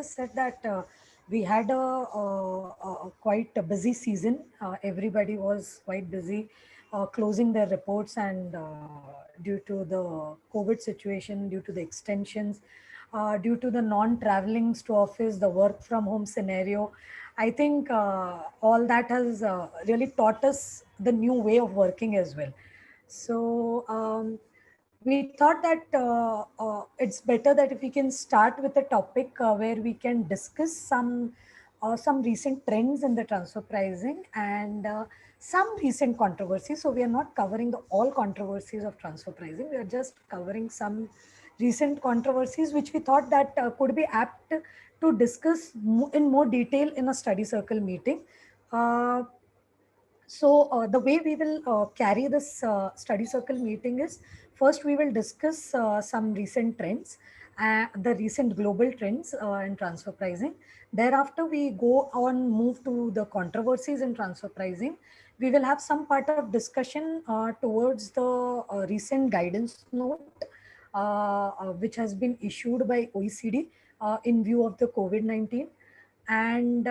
has said that we had a quite a busy season. Everybody was quite busy closing their reports, and due to the COVID situation, due to the extensions, due to the non-travelings to office, the work from home scenario, I think all that has really taught us the new way of working as well. So we thought that it's better that if we can start with a topic where we can discuss some recent trends in the transfer pricing and some recent controversies. So we are not covering the all controversies of transfer pricing. We are just covering some recent controversies which we thought that could be apt to discuss in more detail in a study circle meeting. Uh, so the way we will carry this study circle meeting is, first we will discuss some recent trends, the recent global trends in transfer pricing. Thereafter, we go on move to the controversies in transfer pricing. We will have some part of discussion towards the recent guidance note, which has been issued by OECD in view of the COVID-19. And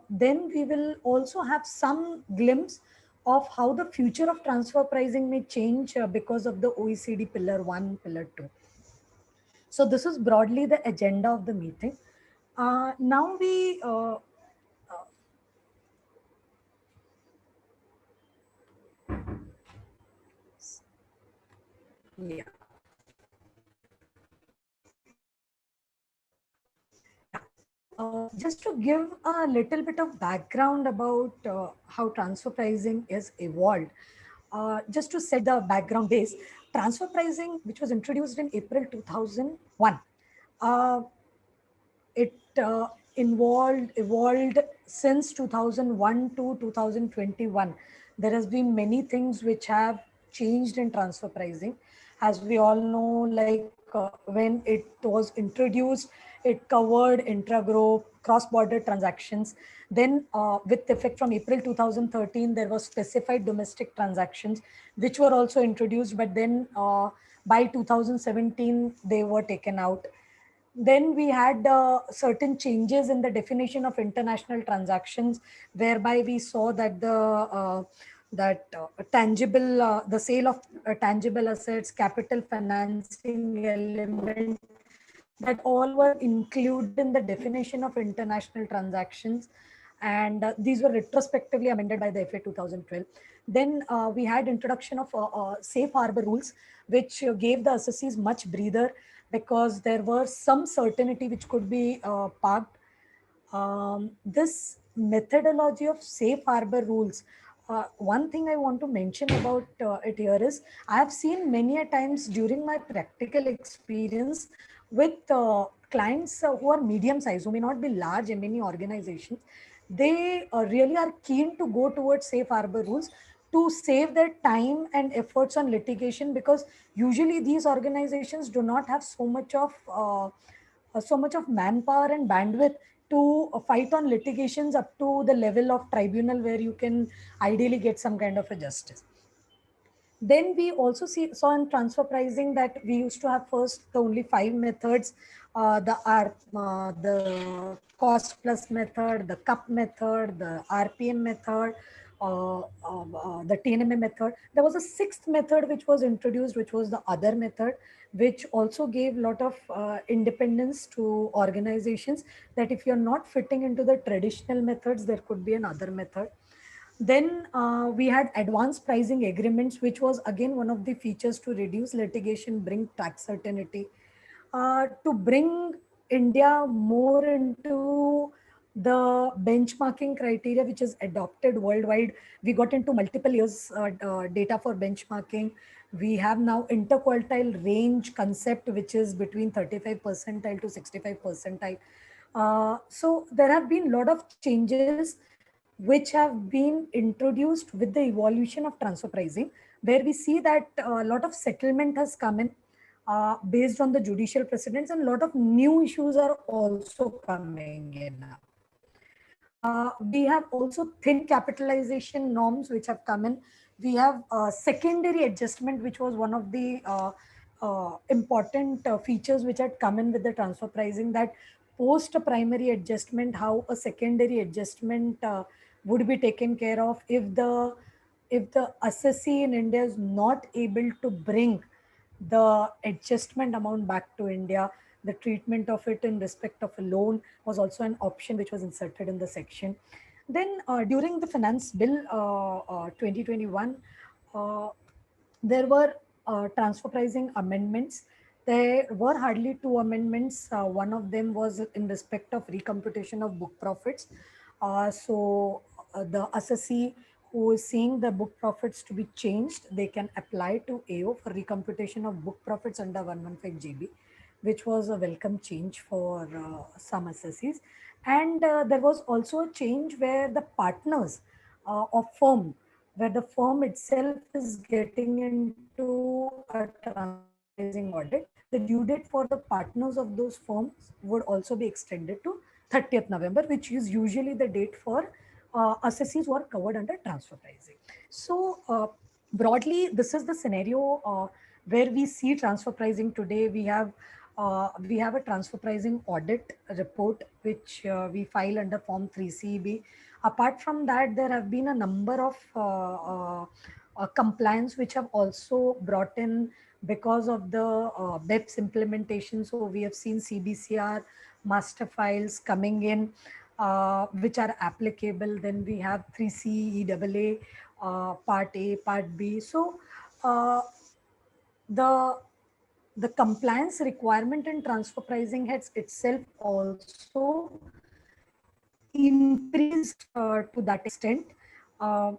then we will also have some glimpse of how the future of transfer pricing may change because of the OECD Pillar 1, Pillar 2. So this is broadly the agenda of the meeting. Now we, yeah. Yeah. So just to give a little bit of background about how transfer pricing is evolved, just to set the background base, transfer pricing, which was introduced in April 2001, uh, it evolved since 2001 to 2021. There has been many things which have changed in transfer pricing. As we all know, like when it was introduced, it covered intra-group cross-border transactions. Then with effect from April 2013, there was specified domestic transactions which were also introduced, but then by 2017 they were taken out. Then we had certain changes in the definition of international transactions, whereby we saw that the sale of tangible assets, capital financing element, that all were included in the definition of international transactions. And these were retrospectively amended by the FA 2012. Then we had introduction of safe harbor rules, which gave the assessees much breather because there was some certainty which could be parked. This methodology of safe harbor rules, one thing I want to mention about it here is, I have seen many a times during my practical experience with clients who are medium size, who may not be large in many organizations. They really are keen to go towards safe harbor rules to save their time and efforts on litigation, because usually these organizations do not have so much of manpower and bandwidth to fight on litigations up to the level of tribunal where you can ideally get some kind of a justice. Then we also saw in transfer pricing that we used to have first the only 5 methods, the cost plus method, the cup method, the RPM method, the TNMA method. There was a sixth method which was introduced, which was the other method, which also gave a lot of independence to organizations, that if you're not fitting into the traditional methods, there could be another method. Then we had advanced pricing agreements, which was again one of the features to reduce litigation, bring tax certainty, to bring India more into the benchmarking criteria, which is adopted worldwide. We got into multiple years data for benchmarking. We have now interquartile range concept, which is between 35 percentile to 65 percentile. So there have been a lot of changes which have been introduced with the evolution of transfer pricing, where we see that a lot of settlement has come in based on the judicial precedents, and a lot of new issues are also coming in now. We have also thin capitalization norms which have come in. We have secondary adjustment, which was one of the important features which had come in with the transfer pricing, that post a primary adjustment, how a secondary adjustment would be taken care of if the assessee in India is not able to bring the adjustment amount back to India. The treatment of it in respect of a loan was also an option which was inserted in the section. Then during the finance bill 2021, uh, there were transfer pricing amendments. There were hardly two amendments. One of them was in respect of recomputation of book profits. The assessee who is seeing the book profits to be changed, they can apply to AO for recomputation of book profits under 115 GB, which was a welcome change for some assessees. And there was also a change where the partners of firm, where the firm itself is getting into a transfer pricing audit, the due date for the partners of those firms would also be extended to 30th November, which is usually the date for assessees who are covered under transfer pricing. So broadly, this is the scenario where we see transfer pricing today. We have a transfer pricing audit report which we file under Form 3CB. Apart from that, there have been a number of compliance which have also brought in because of the BEPS implementation. So we have seen CBCR master files coming in, which are applicable. Then we have 3CEAA, Part A, Part B. So uh, the the compliance requirement in transfer pricing has itself also increased to that extent, uh,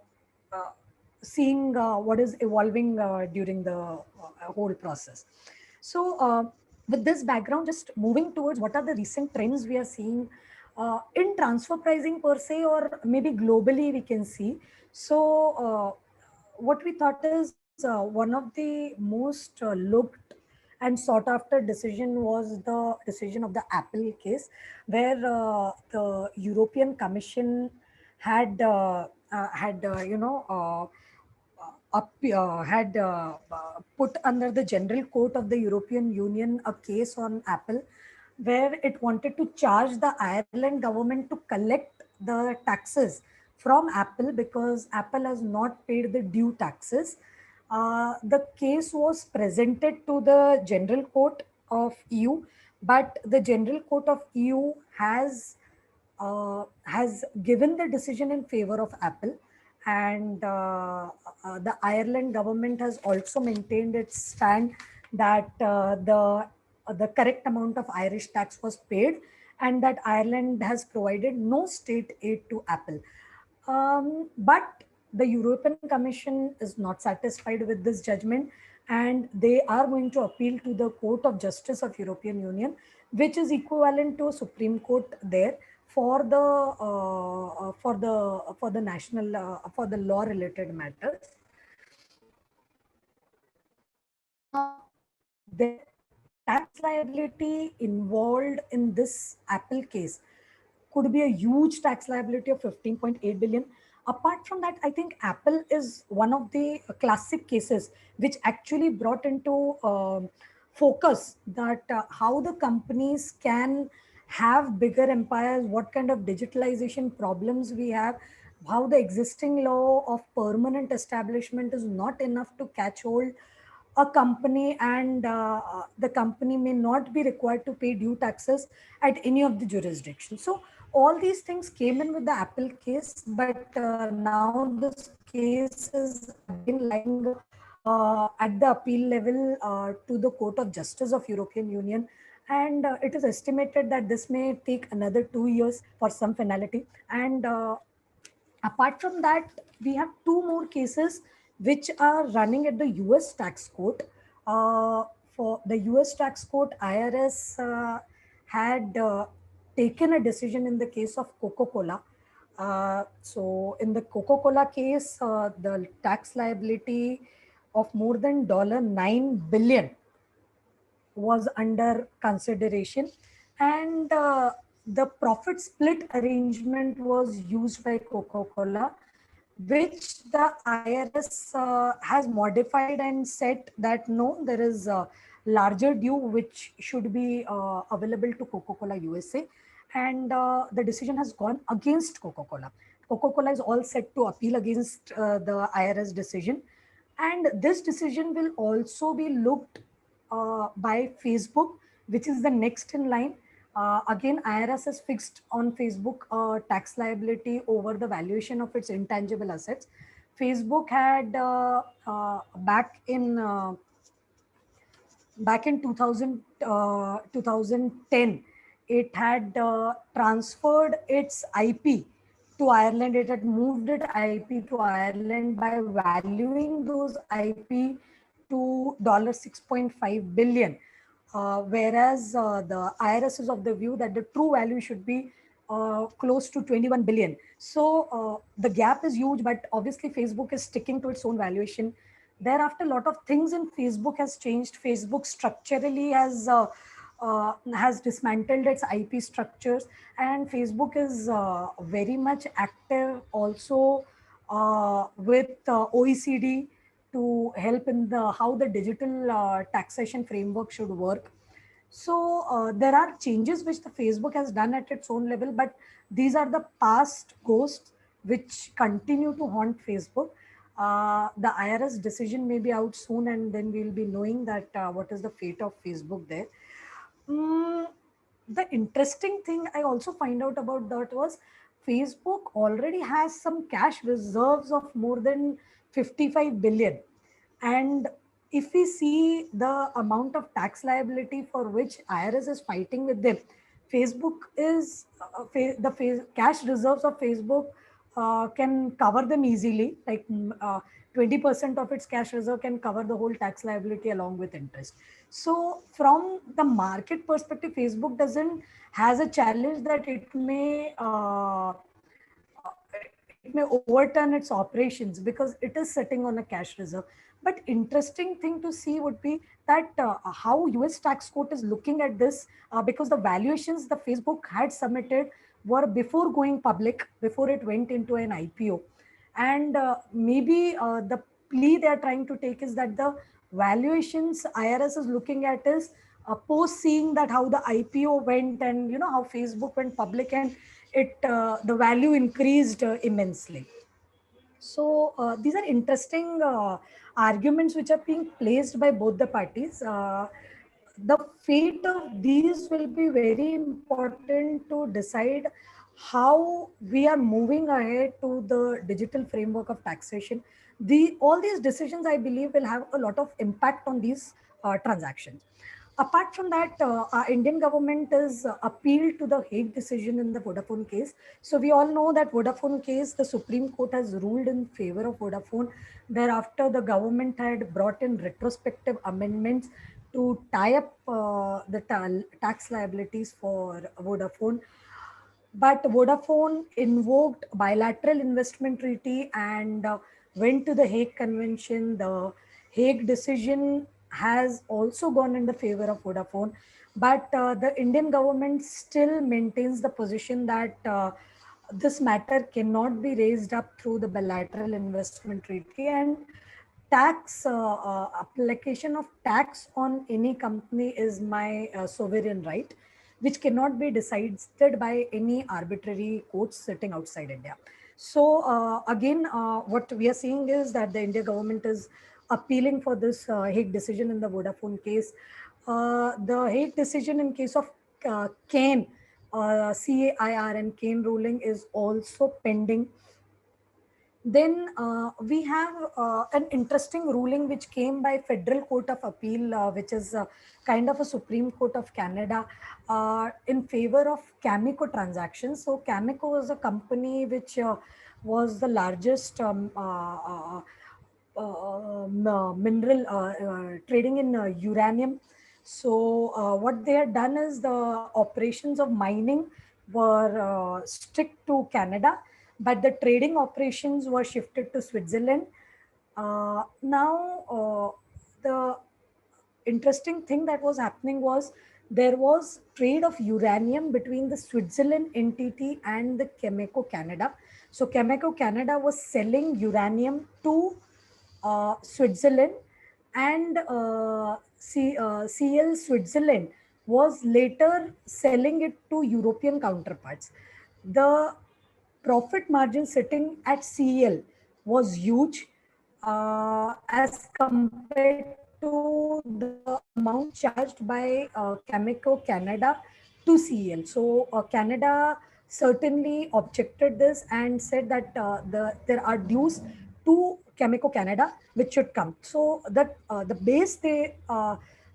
uh, seeing what is evolving during the whole process. So, with this background, just moving towards what are the recent trends we are seeing in transfer pricing per se, or maybe globally, we can see. So, what we thought is one of the most looked and sought after decision was the decision of the Apple case, where the European Commission had put under the General Court of the European Union a case on Apple, where it wanted to charge the Ireland government to collect the taxes from Apple because Apple has not paid the due taxes. The case was presented to the General Court of EU, but the General Court of EU has given the decision in favor of Apple, and the Ireland government has also maintained its stand that the correct amount of Irish tax was paid, and that Ireland has provided no state aid to Apple. But the European Commission is not satisfied with this judgment, and they are going to appeal to the Court of Justice of European Union, which is equivalent to a Supreme Court there for the national for the law related matters. The tax liability involved in this Apple case could be a huge tax liability of 15.8 billion. Apart from that, I think Apple is one of the classic cases which actually brought into focus that how the companies can have bigger empires, what kind of digitalization problems we have, how the existing law of permanent establishment is not enough to catch hold a company, and the company may not be required to pay due taxes at any of the jurisdictions. So all these things came in with the Apple case, but now this case is again lying at the appeal level to the Court of Justice of European Union, and it is estimated that this may take another 2 years for some finality. And apart from that, we have two more cases which are running at the US tax court. For the US tax court, IRS had taken a decision in the case of Coca-Cola. So in the Coca-Cola case, the tax liability of more than $9 billion was under consideration, and the profit split arrangement was used by Coca-Cola, which the IRS has modified and said that no, there is larger due which should be available to Coca-Cola USA, and the decision has gone against Coca-Cola. Coca-Cola is all set to appeal against the IRS decision, and this decision will also be looked by Facebook, which is the next in line. Again, IRS has fixed on Facebook tax liability over the valuation of its intangible assets. Facebook had back in 2010, it had transferred its IP to Ireland. It had moved its IP to Ireland by valuing those IP to $6.5 billion. Whereas the IRS is of the view that the true value should be close to 21 billion. So the gap is huge, but obviously Facebook is sticking to its own valuation. Thereafter, a lot of things in Facebook has changed. Facebook structurally has dismantled its IP structures, and Facebook is very much active also with OECD to help in the how the digital taxation framework should work. So there are changes which the Facebook has done at its own level, but these are the past ghosts which continue to haunt Facebook. The IRS decision may be out soon, and then we'll be knowing that what is the fate of Facebook there. Mm, the interesting thing I also find out about that was Facebook already has some cash reserves of more than 55 billion. And if we see the amount of tax liability for which IRS is fighting with them, Facebook is cash reserves of Facebook can cover them easily. Like 20% of its cash reserve can cover the whole tax liability along with interest. So from the market perspective, Facebook doesn't has a challenge that it may overturn its operations because it is sitting on a cash reserve. But interesting thing to see would be that how US tax court is looking at this because the valuations the Facebook had submitted were before going public, before it went into an IPO. And maybe the plea they are trying to take is that the valuations IRS is looking at is post seeing that how the IPO went and how Facebook went public, and it the value increased immensely. So these are interesting arguments which are being placed by both the parties. The fate of these will be very important to decide how we are moving ahead to the digital framework of taxation. All these decisions, I believe, will have a lot of impact on these transactions. Apart from that, our Indian government is appealed to the Hague decision in the Vodafone case. So we all know that Vodafone case, the Supreme Court has ruled in favor of Vodafone. Thereafter, the government had brought in retrospective amendments to tie up the tax liabilities for Vodafone. But Vodafone invoked bilateral investment treaty and went to the Hague Convention. The Hague decision has also gone in the favor of Vodafone, but the Indian government still maintains the position that this matter cannot be raised up through the bilateral investment treaty, and tax application of tax on any company is my sovereign right, which cannot be decided by any arbitrary courts sitting outside India. So again, what we are seeing is that the India government is appealing for this Hague decision in the Vodafone case. The Hague decision in case of Cain, CAIR and Cain ruling is also pending. Then we have an interesting ruling which came by Federal Court of Appeal, which is kind of a Supreme Court of Canada, in favor of Cameco transactions. So Cameco was a company which was the largest mineral trading in uranium. So what they had done is the operations of mining were strict to Canada, but the trading operations were shifted to Switzerland. Now, the interesting thing that was happening was there was trade of uranium between the Switzerland entity and the Cameco Canada. So Cameco Canada was selling uranium to Switzerland, and CL Switzerland was later selling it to European counterparts. The profit margin sitting at CL was huge as compared to the amount charged by Cameco Canada to CL. So Canada certainly objected this and said that there are dues to Cameco Canada which should come. So that the base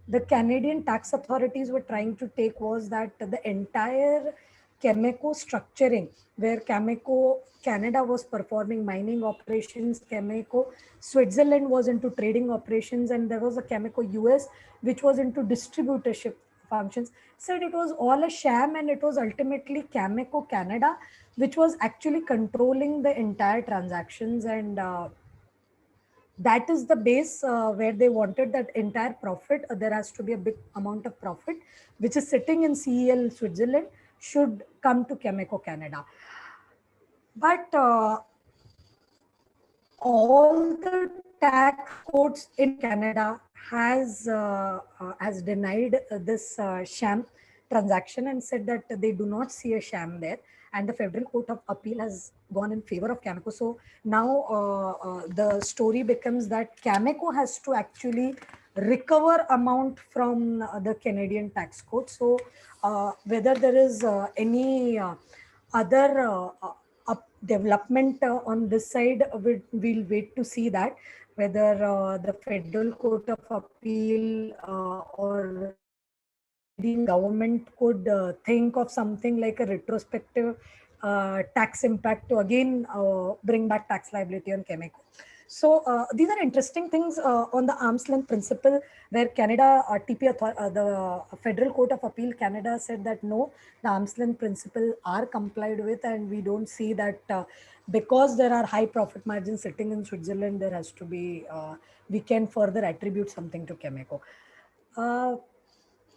the Canadian tax authorities were trying to take was that the entire Cameco structuring, where Cameco Canada was performing mining operations, Cameco Switzerland was into trading operations, and there was a Cameco US which was into distributorship functions, said it was all a sham, and it was ultimately Cameco Canada which was actually controlling the entire transactions, and that is the base where they wanted that entire profit. There has to be a big amount of profit which is sitting in CEL Switzerland should come to Cameco Canada. But all the tax courts in Canada has denied this sham transaction and said that they do not see a sham there. And the Federal Court of Appeal has gone in favor of Cameco. So now the story becomes that Cameco has to actually recover amount from the Canadian tax court. So whether there is any other development on this side, we'll wait to see that whether the Federal Court of Appeal or Canadian government could think of something like a retrospective tax impact to again bring back tax liability on Cameco. So these are interesting things on the arm's length principle, where Canada, the Federal Court of Appeal Canada said that no, the arm's length principle are complied with, and we don't see that because there are high profit margins sitting in Switzerland, there has to be, we can further attribute something to Cameco.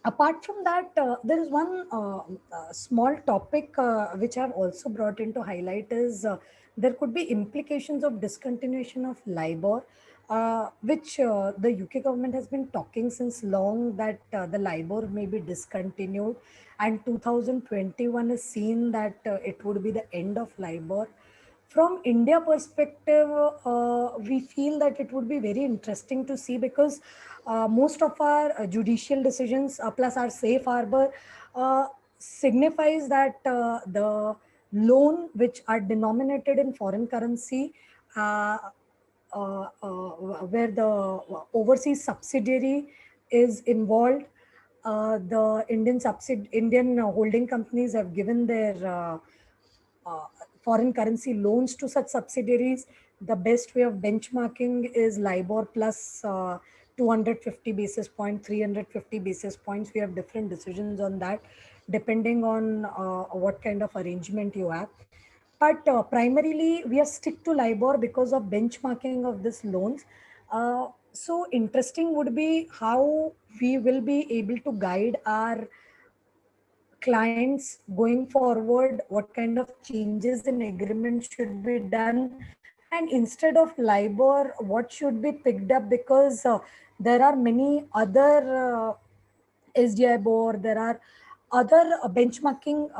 Apart from that, there is one small topic which I've also brought into highlight is there could be implications of discontinuation of LIBOR, which the UK government has been talking since long that the LIBOR may be discontinued, and 2021 is seen that it would be the end of LIBOR. From India perspective, we feel that it would be very interesting to see, because most of our judicial decisions plus our safe harbor signifies that the loan which are denominated in foreign currency, uh, where the overseas subsidiary is involved, Indian holding companies have given their uh, foreign currency loans to such subsidiaries. The best way of benchmarking is LIBOR plus 250 basis points, 350 basis points. We have different decisions on that, depending on what kind of arrangement you have. But primarily, we are stick to LIBOR because of benchmarking of this loans. So interesting would be how we will be able to guide our clients going forward, what kind of changes in agreement should be done, and instead of LIBOR, what should be picked up, because there are many other SDI board, there are other benchmarking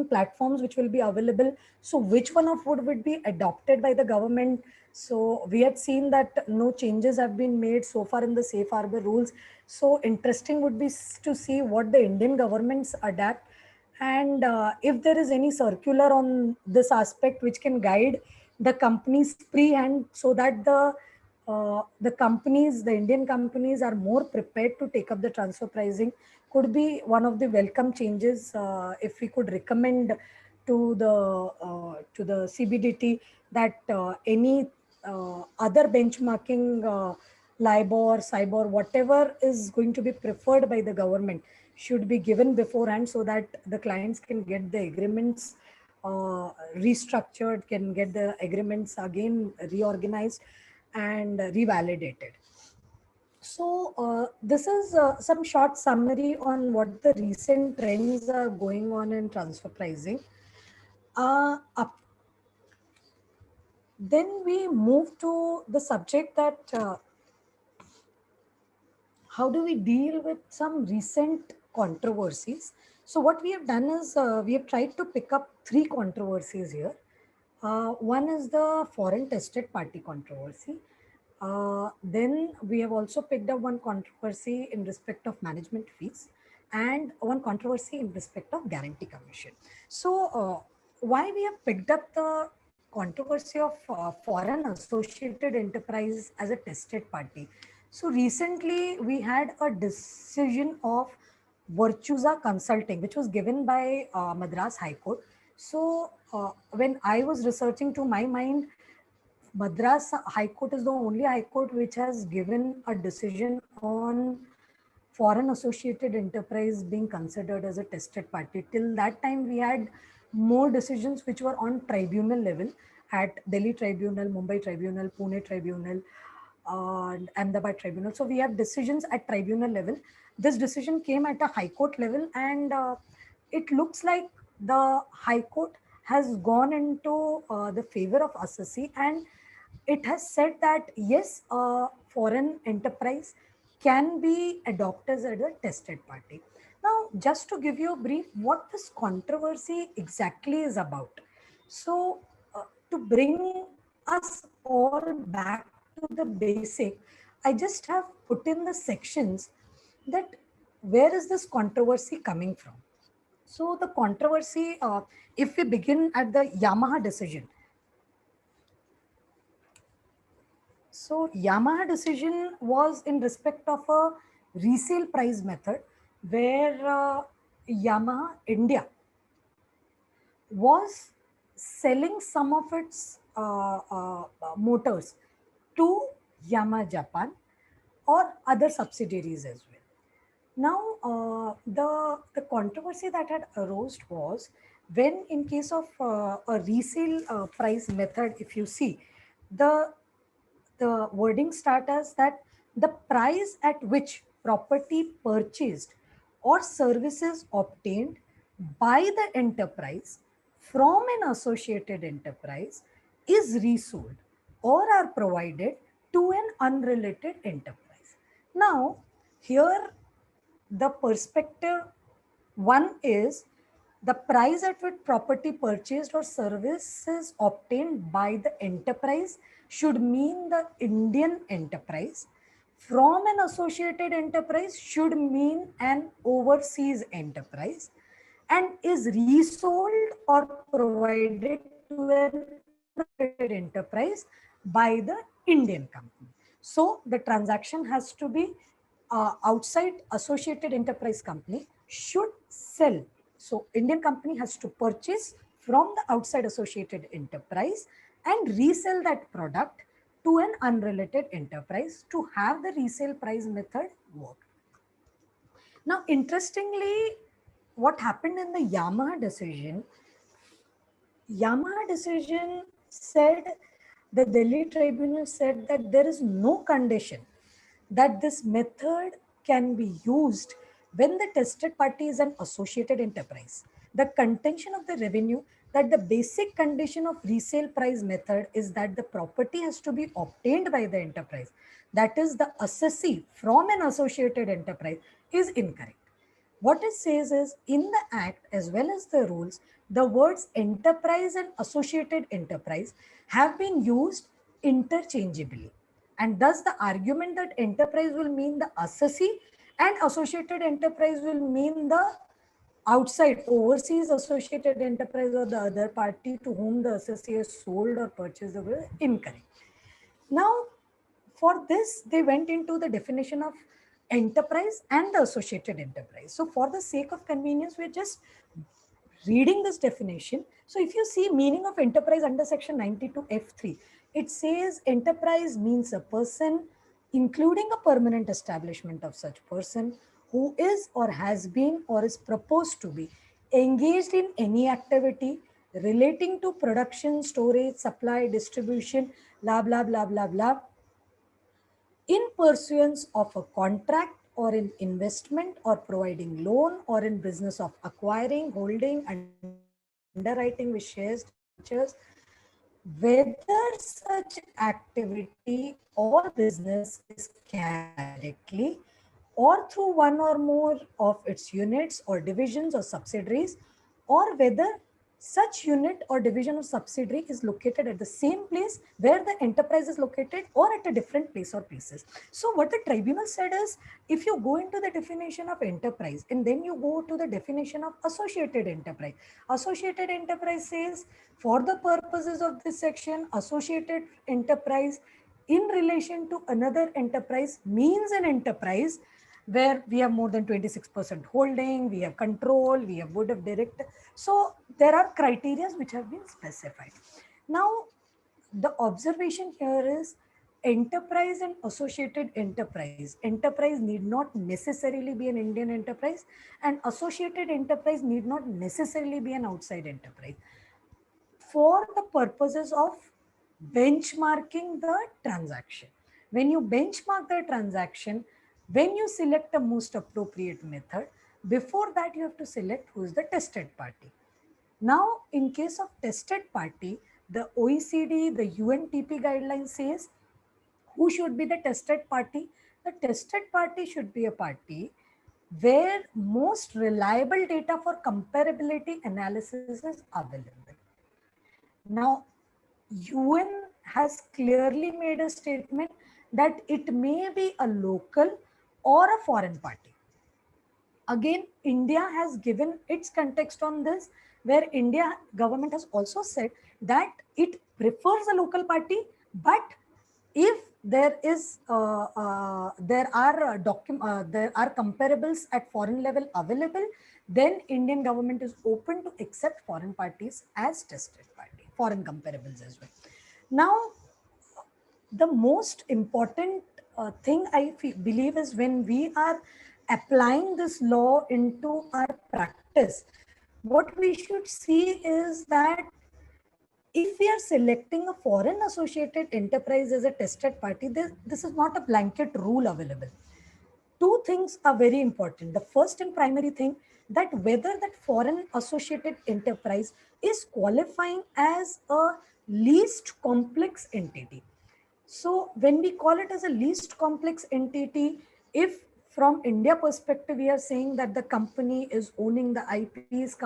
platforms which will be available. So which one of would be adopted by the government? So we had seen that no changes have been made so far in the safe harbor rules. So interesting would be to see what the Indian governments adapt, and if there is any circular on this aspect which can guide the companies pre-hand, so that the companies, the Indian companies are more prepared to take up the transfer pricing, could be one of the welcome changes. If we could recommend to the CBDT that any other benchmarking, LIBOR, CIBOR, whatever is going to be preferred by the government should be given beforehand, so that the clients can get the agreements restructured, can get the agreements again reorganized and revalidated. So this is some short summary on what the recent trends are going on in transfer pricing. Up, then we move to the subject that how do we deal with some recent controversies? So what we have done is we have tried to pick up three controversies here. One is the foreign tested party controversy. Then we have also picked up one controversy in respect of management fees and one controversy in respect of guarantee commission. So why we have picked up the controversy of foreign associated enterprise as a tested party? So recently we had a decision of Virtusa Consulting, which was given by Madras High Court. So when I was researching, to my mind, Madras High Court is the only High Court which has given a decision on foreign associated enterprise being considered as a tested party. Till that time, we had more decisions which were on tribunal level at Delhi Tribunal, Mumbai Tribunal, Pune Tribunal, and Ahmedabad Tribunal. So we have decisions at tribunal level. This decision came at a High Court level, and it looks like the High Court has gone into the favor of assessee, and it has said that yes, foreign enterprise can be adopted as a tested party. Now, just to give you a brief, what this controversy exactly is about. So, to bring us all back to the basic, I just have put in the sections that where is this controversy coming from. So, the controversy, if we begin at the Yamaha decision, so Yamaha decision was in respect of a resale price method where Yamaha India was selling some of its motors to Yamaha Japan or other subsidiaries as well. Now, the controversy that had arose was when, in case of a resale price method, if you see, the the wording start as that the price at which property purchased or services obtained by the enterprise from an associated enterprise is resold or are provided to an unrelated enterprise. Now, here the perspective one is the price at which property purchased or services obtained by the enterprise should mean the Indian enterprise. From an associated enterprise should mean an overseas enterprise and is resold or provided to an unrelated enterprise by the Indian company. So the transaction has to be outside associated enterprise company should sell. So Indian company has to purchase from the outside associated enterprise and resell that product to an unrelated enterprise to have the resale price method work. Now, interestingly, what happened in the Yamaha decision said, the Delhi tribunal said that there is no condition that this method can be used when the tested party is an associated enterprise. The contention of the revenue that the basic condition of resale price method is that the property has to be obtained by the enterprise, that is the assessee from an associated enterprise, is incorrect. What it says is in the act as well as the rules, the words enterprise and associated enterprise have been used interchangeably. And thus the argument that enterprise will mean the assessee and associated enterprise will mean the outside overseas associated enterprise or the other party to whom the assessee has sold or purchased the goods incorrect. Now, for this, they went into the definition of enterprise and the associated enterprise. So for the sake of convenience, we're just reading this definition. So if you see meaning of enterprise under section 92F3, it says enterprise means a person, including a permanent establishment of such person, who is or has been or is proposed to be engaged in any activity relating to production, storage, supply, distribution, blah, blah, blah, blah, blah, in pursuance of a contract or in investment or providing loan or in business of acquiring, holding, underwriting with shares, whether such activity or business is carried directly or through one or more of its units or divisions or subsidiaries, or whether such unit or division or subsidiary is located at the same place where the enterprise is located or at a different place or places. So what the tribunal said is, if you go into the definition of enterprise and then you go to the definition of associated enterprise says, for the purposes of this section, associated enterprise in relation to another enterprise means an enterprise where we have more than 26% holding, we have control, we have board of director. So there are criteria which have been specified. Now, the observation here is enterprise and associated enterprise. Enterprise need not necessarily be an Indian enterprise, and associated enterprise need not necessarily be an outside enterprise. For the purposes of benchmarking the transaction. When you benchmark the transaction, when you select the most appropriate method, before that you have to select who is the tested party. Now, in case of tested party, the OECD, the UNTP guideline says who should be the tested party. The tested party should be a party where most reliable data for comparability analysis is available. Now, UN has clearly made a statement that it may be a local or a foreign party. Again, India has given its context on this, where India government has also said that it prefers a local party, but if there are comparables at foreign level available, then Indian government is open to accept foreign parties as tested party, foreign comparables as well. Now, the most important thing I believe is when we are applying this law into our practice, what we should see is that if we are selecting a foreign associated enterprise as a tested party, this is not a blanket rule available. Two things are very important. The first and primary thing, that whether that foreign associated enterprise is qualifying as a least complex entity. So when we call it as a least complex entity, if from India perspective, we are saying that the company is owning the IPs,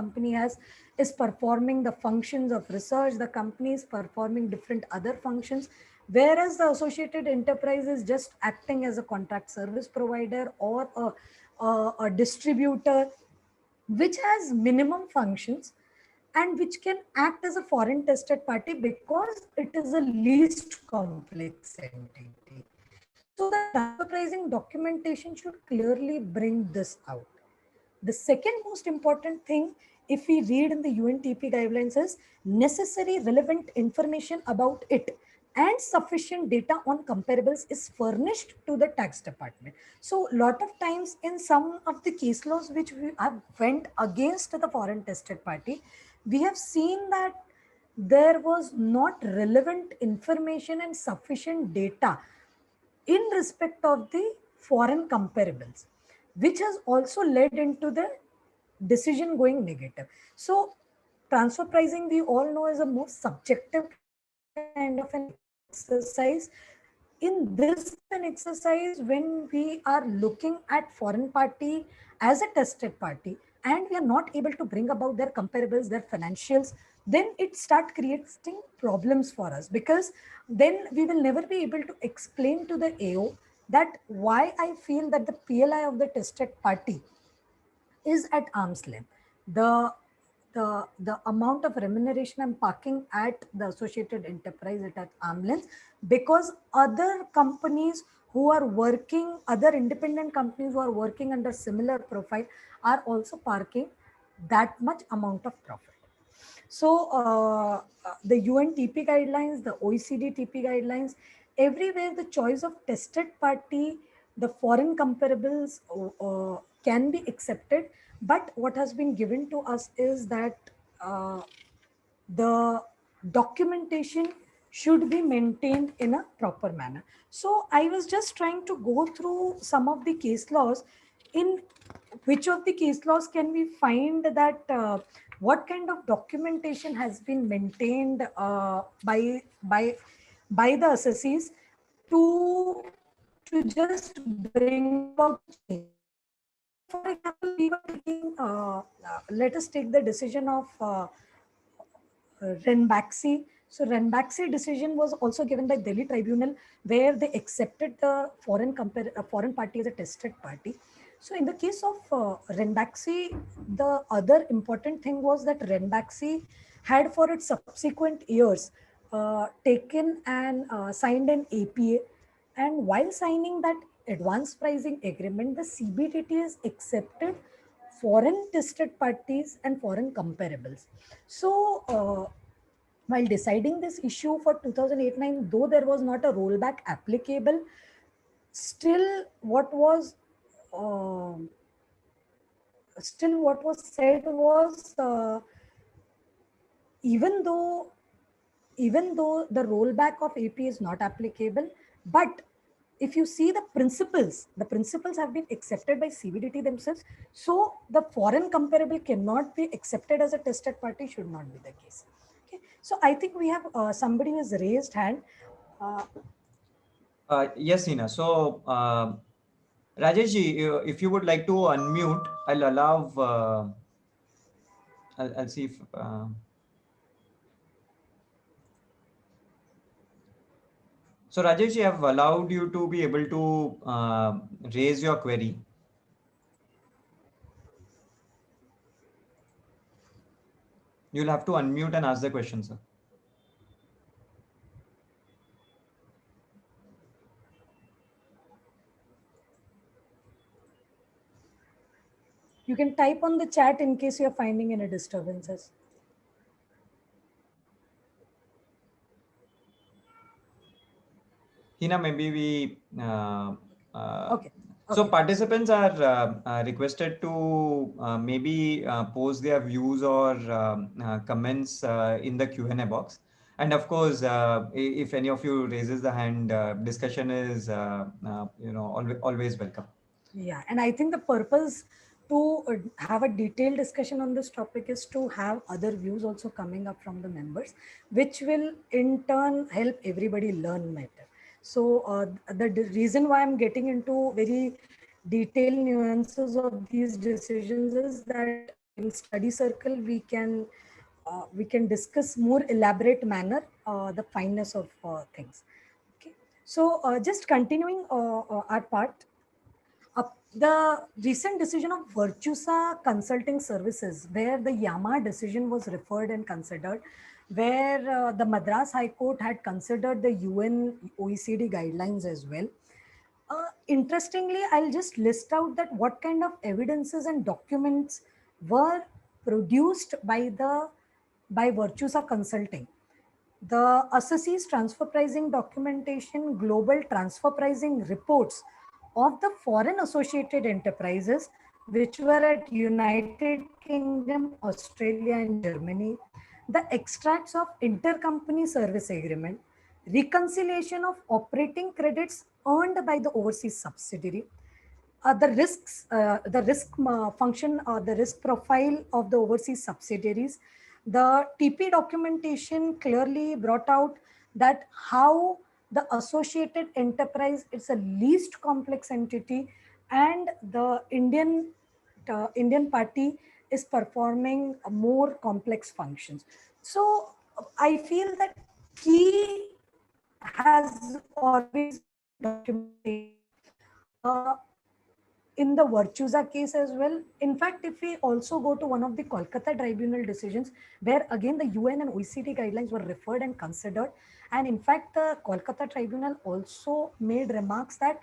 is performing the functions of research, the company is performing different other functions, whereas the associated enterprise is just acting as a contract service provider or a distributor, which has minimum functions and which can act as a foreign tested party because it is a least complex entity. So the transfer pricing documentation should clearly bring this out. The second most important thing, if we read in the UNTP guidelines, is necessary relevant information about it and sufficient data on comparables is furnished to the tax department. So lot of times in some of the case laws which we have went against the foreign tested party, we have seen that there was not relevant information and sufficient data in respect of the foreign comparables, which has also led into the decision going negative. So transfer pricing, we all know, is a more subjective kind of an exercise. In this kind of an exercise, when we are looking at foreign party as a tested party and we are not able to bring about their comparables, their financials, then it start creating problems for us, because then we will never be able to explain to the AO that why I feel that the PLI of the tested party is at arm's length. The amount of remuneration I'm parking at the associated enterprise at arm's length, because other companies who are working, other independent companies who are working under similar profile are also parking that much amount of profit. So the UNTP guidelines, the OECD TP guidelines, everywhere the choice of tested party, the foreign comparables can be accepted. But what has been given to us is that the documentation should be maintained in a proper manner. So I was just trying to go through some of the case laws. In which of the case laws can we find that what kind of documentation has been maintained by the assessees to to just bring about the change. So, for example, we were taking, let us take the decision of Ranbaxy. So Ranbaxy decision was also given by Delhi Tribunal, where they accepted the foreign party as a tested party. So in the case of Ranbaxy, the other important thing was that Ranbaxy had for its subsequent years taken and signed an APA, and while signing that advance pricing agreement, the CBDT has accepted foreign tested parties and foreign comparables. So, while deciding this issue for 2008-9, though there was not a rollback applicable, still uh, what was said was even though the rollback of AP is not applicable, but if you see the principles have been accepted by CBDT themselves. So the foreign comparable cannot be accepted as a tested party, should not be the case. Okay. So I think we have somebody who has raised hand. Uh, Yes, Hina. So, Rajesh ji, if you would like to unmute, I'll allow. I'll see if. So, Rajesh ji, I've allowed you to be able to raise your query. You'll have to unmute and ask the question, sir. you can type on the chat in case you're finding any disturbances. Hina, maybe we. Okay. So Okay. participants are requested to maybe post their views or comments in the Q&A box. And of course, if any of you raises the hand, discussion is always welcome. Yeah, and I think the purpose to have a detailed discussion on this topic is to have other views also coming up from the members, which will in turn help everybody learn better. So the reason why I'm getting into very detailed nuances of these decisions is that in study circle we can discuss more elaborate manner the fineness of things. Okay, so just continuing our part. The recent decision of Virtusa Consulting Services, where the Yama decision was referred and considered, where the Madras High Court had considered the UN OECD guidelines as well. Interestingly, I'll just list out that what kind of evidences and documents were produced by Virtusa Consulting. The assessee's transfer pricing documentation, global transfer pricing reports of the foreign associated enterprises, which were at United Kingdom, Australia, and Germany, the extracts of intercompany service agreement, reconciliation of operating credits earned by the overseas subsidiary, the risk function or the risk profile of the overseas subsidiaries. The TP documentation clearly brought out that how the associated enterprise is a least complex entity, and the Indian party is performing more complex functions. So I feel that key has always been documentation. Uh, in the Virtusa case as well. In fact, if we also go to one of the Kolkata tribunal decisions, where again the UN and OECD guidelines were referred and considered, and in fact, the Kolkata tribunal also made remarks that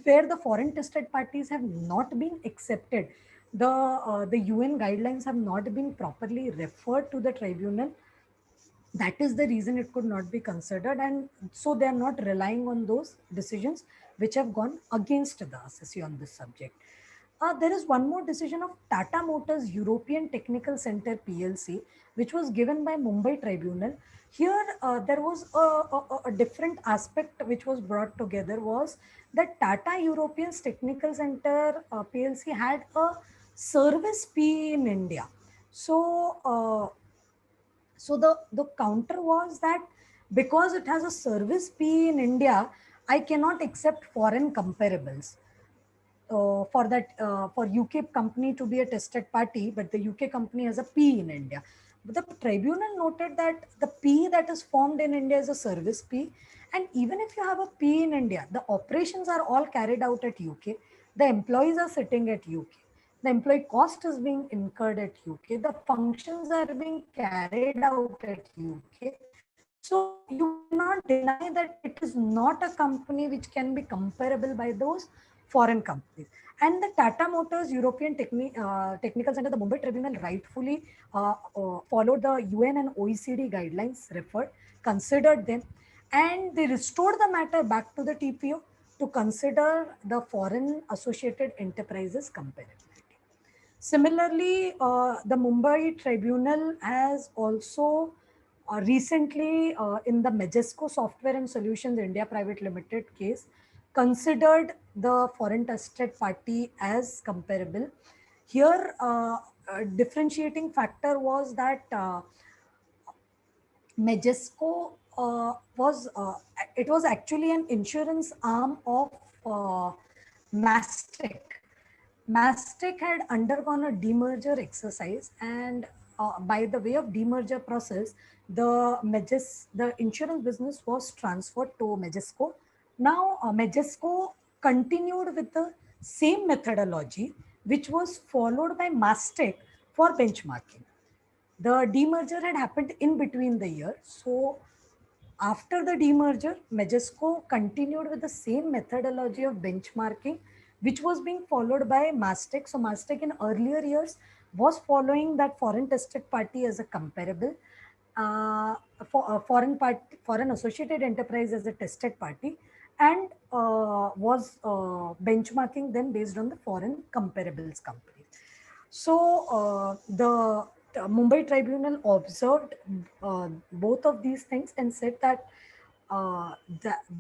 where the foreign tested parties have not been accepted, the UN guidelines have not been properly referred to the tribunal. That is the reason it could not be considered, and so they are not relying on those decisions which have gone against the assessee on this subject. There is one more decision of Tata Motors European Technical Center PLC, which was given by Mumbai Tribunal. Here, there was a different aspect which was brought together, was that Tata European Technical Center PLC had a service P in India. So, the counter was that because it has a service P in India, I cannot accept foreign comparables for that for UK company to be a tested party, but the UK company has a P in India. But the tribunal noted that the P that is formed in India is a service P, and even if you have a P in India, the operations are all carried out at UK. The employees are sitting at UK. The employee cost is being incurred at UK. The functions are being carried out at UK. So you cannot deny that it is not a company which can be comparable by those foreign companies. And the Tata Motors European Technical Center, the Mumbai Tribunal rightfully followed the UN and OECD guidelines referred, considered them, and they restored the matter back to the TPO to consider the foreign associated enterprises comparability. Similarly, the Mumbai Tribunal has also recently in the Majesco Software and Solutions India Private Limited case considered the foreign tested party as comparable. Here, a differentiating factor was that Majesco it was actually an insurance arm of Mastek. Mastek had undergone a demerger exercise, and by the way of demerger process, the insurance business was transferred to Majesco. Now, Majesco continued with the same methodology, which was followed by Mastek for benchmarking. The demerger had happened in between the year. So after the demerger, Majesco continued with the same methodology of benchmarking, which was being followed by Mastek. So Mastek in earlier years was following that foreign tested party as a comparable, foreign associated enterprise as a tested party, and was benchmarking them based on the foreign comparables company. So the Mumbai Tribunal observed both of these things and said that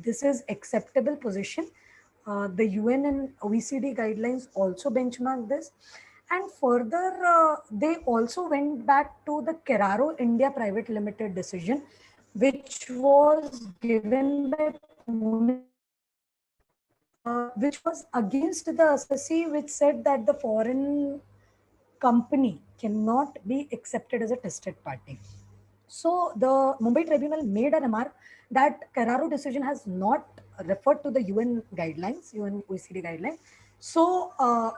this is acceptable position. The UN and OECD guidelines also benchmark this. And further, they also went back to the Keraro India Private Limited decision, which was given by Pune, which was against the assessee, which said that the foreign company cannot be accepted as a tested party. So the Mumbai Tribunal made a remark that Carraro decision has not referred to the UN guidelines, UN OECD guidelines. So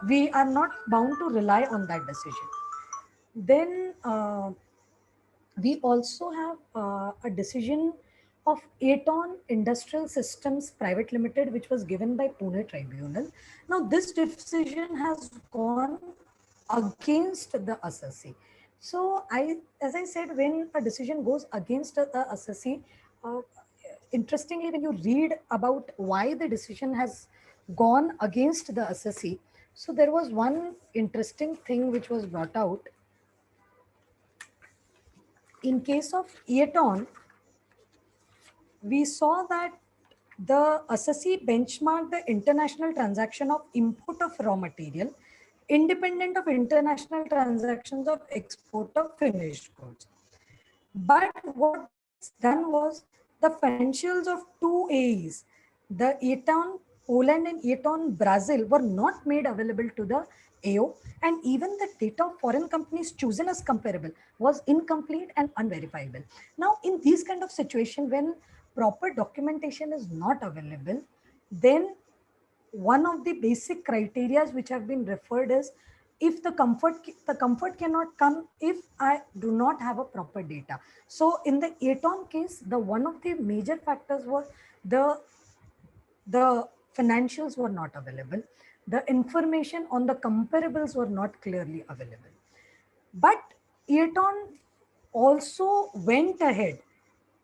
we are not bound to rely on that decision. Then we also have a decision of Aton Industrial Systems Private Limited, which was given by Pune Tribunal. Now, this decision has gone against the assessee. So, as I said, when a decision goes against the assessee, uh, interestingly, when you read about why the decision has gone against the assessee, so there was one interesting thing which was brought out. In case of Eaton, we saw that the assessee benchmarked the international transaction of import of raw material independent of international transactions of export of finished goods. But what gets done was the financials of two AEs, the Eton Poland and Eton Brazil, were not made available to the AO, and even the data of foreign companies chosen as comparable was incomplete and unverifiable. Now, in these kind of situation, when proper documentation is not available, then one of the basic criteria which have been referred is if the comfort cannot come if I do not have a proper data. So in the Aton case, the one of the major factors was the the financials were not available, the information on the comparables were not clearly available. But Aton also went ahead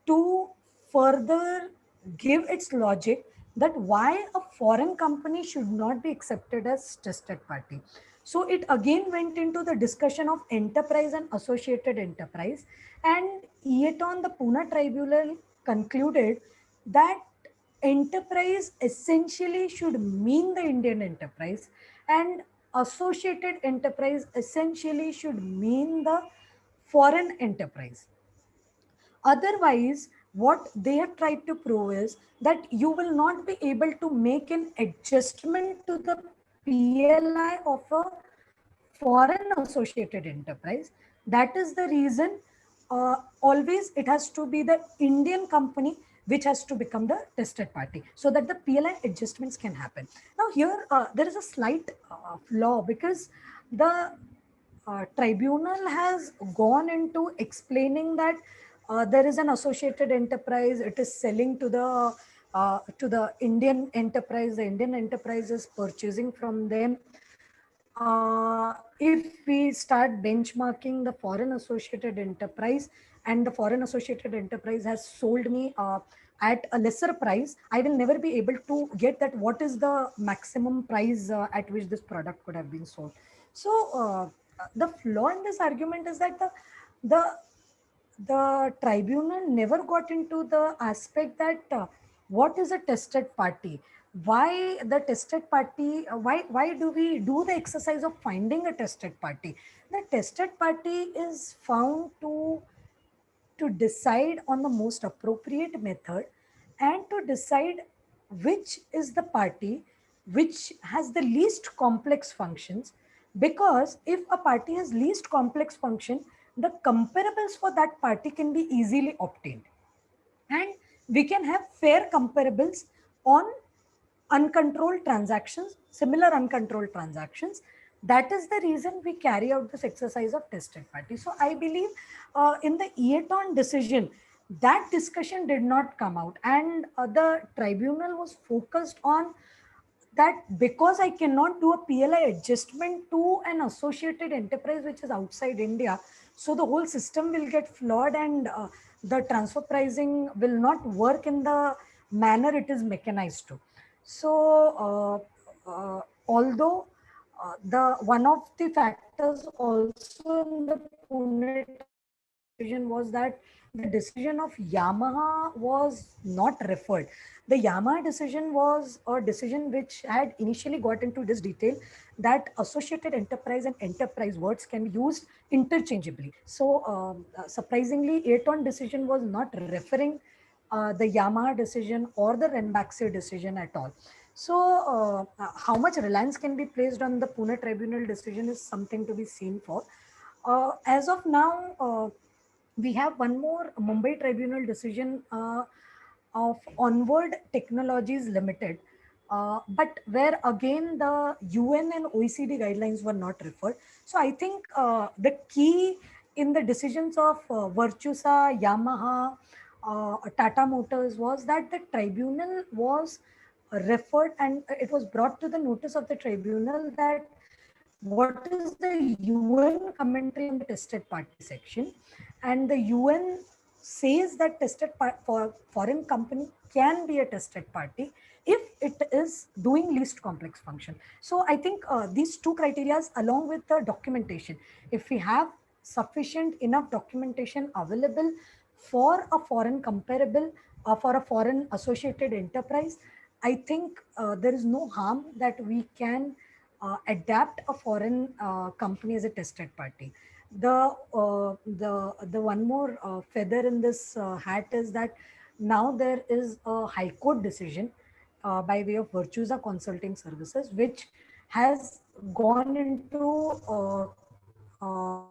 to further give its logic that why a foreign company should not be accepted as tested party. So it again went into the discussion of enterprise and associated enterprise, and yet on the Pune tribunal concluded that enterprise essentially should mean the Indian enterprise, and associated enterprise essentially should mean the foreign enterprise. Otherwise, what they have tried to prove is that you will not be able to make an adjustment to the PLI of a foreign associated enterprise. That is the reason always it has to be the Indian company which has to become the tested party so that the PLI adjustments can happen. Now here there is a slight flaw because the tribunal has gone into explaining that there is an associated enterprise, it is selling to the Indian enterprise, the Indian enterprise is purchasing from them. If we start benchmarking the foreign associated enterprise and the foreign associated enterprise has sold me at a lesser price, I will never be able to get that what is the maximum price at which this product could have been sold. So the flaw in this argument is that the the tribunal never got into the aspect that what is a tested party, why the tested party, why do we do the exercise of finding a tested party. The tested party is found to decide on the most appropriate method and to decide which is the party which has the least complex functions, because if a party has least complex function, the comparables for that party can be easily obtained and we can have fair comparables on uncontrolled transactions, similar uncontrolled transactions. That is the reason we carry out this exercise of tested party. So I believe in the Eaton decision, that discussion did not come out, and the tribunal was focused on that because I cannot do a PLI adjustment to an associated enterprise which is outside India, so the whole system will get flawed and the transfer pricing will not work in the manner it is mechanized to. So, although the one of the factors also in the Pune tribunal decision was that the decision of Yamaha was not referred. The Yamaha decision was a decision which had initially got into this detail that associated enterprise and enterprise words can be used interchangeably. So, surprisingly, Aton decision was not referring the Yamaha decision or the Ranbaxy decision at all. So, how much reliance can be placed on the Pune tribunal decision is something to be seen for. As of now, we have one more Mumbai tribunal decision of Onward Technologies Limited, but where again the UN and OECD guidelines were not referred. So I think the key in the decisions of Virtusa, Yamaha, Tata Motors was that the tribunal was referred and it was brought to the notice of the tribunal that what is the UN commentary on the tested party section, and the UN says that for foreign company can be a tested party if it is doing least complex function. So I think these two criteria along with the documentation, if we have sufficient enough documentation available for a foreign comparable for a foreign associated enterprise, I think there is no harm that we can adapt a foreign company as a tested party. The one more feather in this hat is that now there is a High Court decision by way of Virtusa Consulting Services, which has gone into a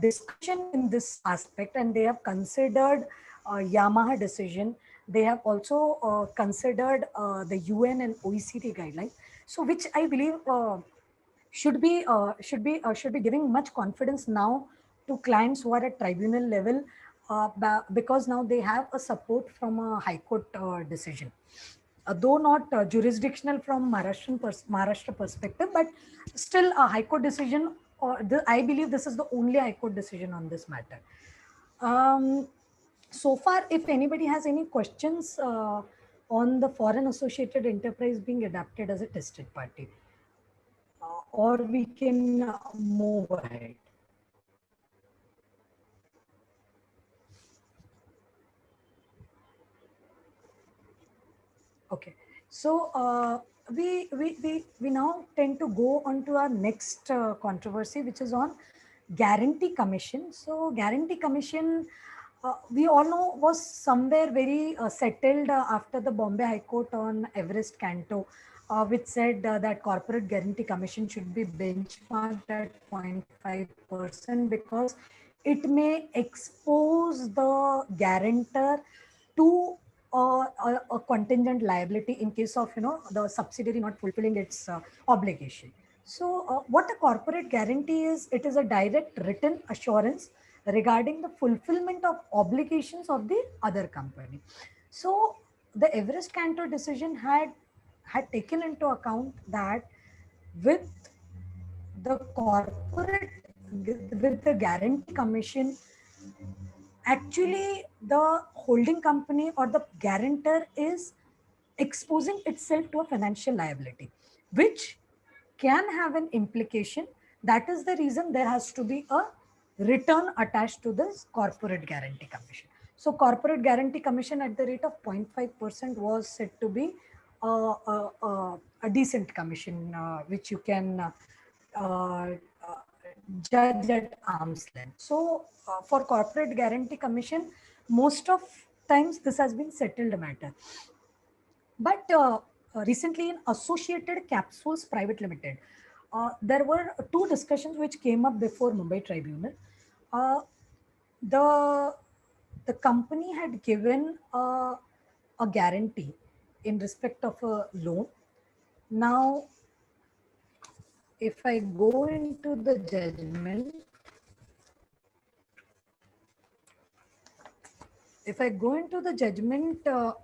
discussion in this aspect, and they have considered Yamaha decision. They have also considered the UN and OECD guidelines. So, which I believe should be giving much confidence now to clients who are at tribunal level, because now they have a support from a High Court decision. Though not jurisdictional from Maharashtra perspective, but still a High Court decision. I believe this is the only High Court decision on this matter. So far, if anybody has any questions on the foreign associated enterprise being adapted as a tested party, or we can move ahead. Okay, so we now tend to go on to our next controversy, which is on guarantee commission. So guarantee commission, we all know was somewhere very settled after the Bombay High Court on Everest Canto, which said that corporate guarantee commission should be benchmarked at 0.5% because it may expose the guarantor to a contingent liability in case of the subsidiary not fulfilling its obligation. So what a corporate guarantee is, it is a direct written assurance regarding the fulfillment of obligations of the other company. So the Everest Cantor decision had taken into account that with the corporate, with the guarantee commission, actually the holding company or the guarantor is exposing itself to a financial liability, which can have an implication. That is the reason there has to be a return attached to this corporate guarantee commission. So corporate guarantee commission at the rate of 0.5% was said to be a decent commission, which you can judge at arm's length. So for corporate guarantee commission, most of times this has been settled matter. But recently in Associated Capsules Private Limited, there were two discussions which came up before Mumbai Tribunal. Uh, the the company had given a guarantee in respect of a loan. Now, if I go into the judgment,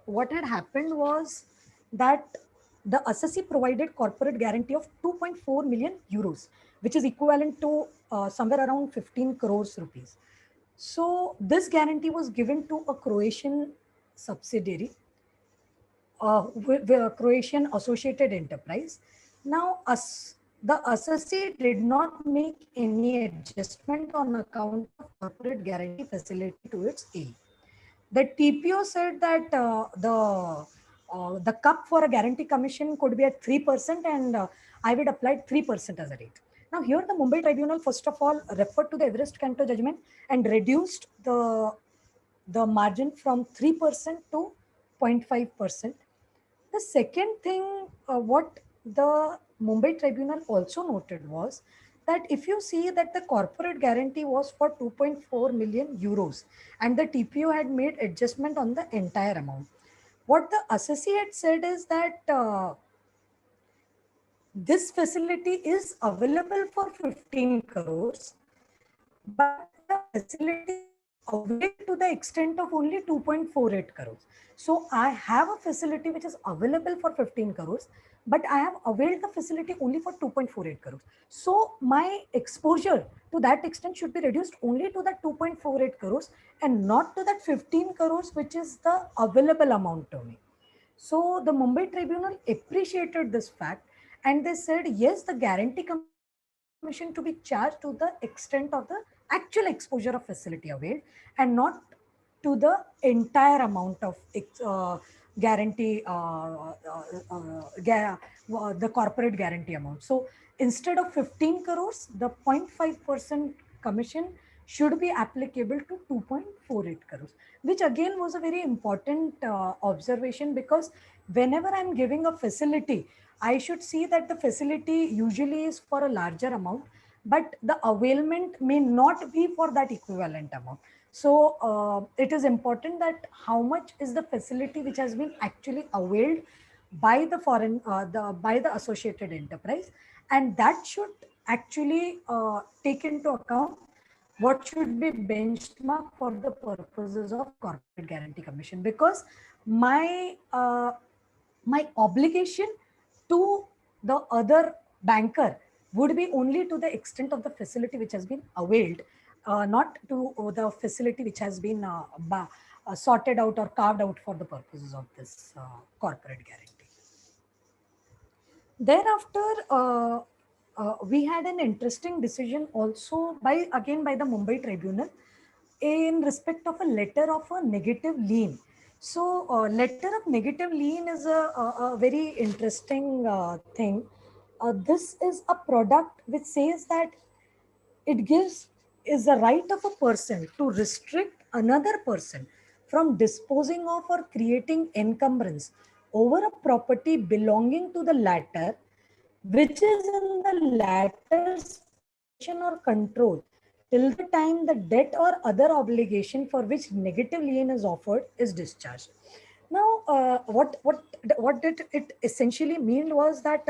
what had happened was that the assessee provided corporate guarantee of 2.4 million euros, which is equivalent to somewhere around 15 crores rupees. So this guarantee was given to a Croatian subsidiary, with a Croatian associated enterprise. Now, the assessee did not make any adjustment on account of corporate guarantee facility to its aid. The TPO said that the cup for a guarantee commission could be at 3%, and I would apply 3% as a rate. Now here the Mumbai Tribunal first of all referred to the Everest Canto judgment and reduced the margin from 3% to 0.5%. The second thing, what the Mumbai Tribunal also noted was that if you see that the corporate guarantee was for 2.4 million euros and the TPO had made adjustment on the entire amount, what the assessee had said is that this facility is available for 15 crores, but the facility is availed to the extent of only 2.48 crores. So I have a facility which is available for 15 crores, but I have availed the facility only for 2.48 crores. So my exposure to that extent should be reduced only to that 2.48 crores and not to that 15 crores, which is the available amount to me. So the Mumbai Tribunal appreciated this fact and they said, yes, the guarantee commission to be charged to the extent of the actual exposure of facility availed and not to the entire amount of guarantee, the corporate guarantee amount. So instead of 15 crores, the 0.5% commission should be applicable to 2.48 crores, which again was a very important observation, because whenever I'm giving a facility, I should see that the facility usually is for a larger amount, but the availment may not be for that equivalent amount. So it is important that how much is the facility which has been actually availed by the foreign, by the associated enterprise, and that should actually take into account what should be benchmark for the purposes of corporate guarantee commission, because my my obligation to the other banker would be only to the extent of the facility which has been availed, not to the facility which has been sorted out or carved out for the purposes of this corporate guarantee. Thereafter, we had an interesting decision also by the Mumbai Tribunal in respect of a letter of a negative lien. So, letter of negative lien is a very interesting thing. This is a product which says that it gives is the right of a person to restrict another person from disposing of or creating encumbrance over a property belonging to the latter, which is in the latter's possession or control till the time the debt or other obligation for which negative lien is offered is discharged. Now, what did it essentially mean was that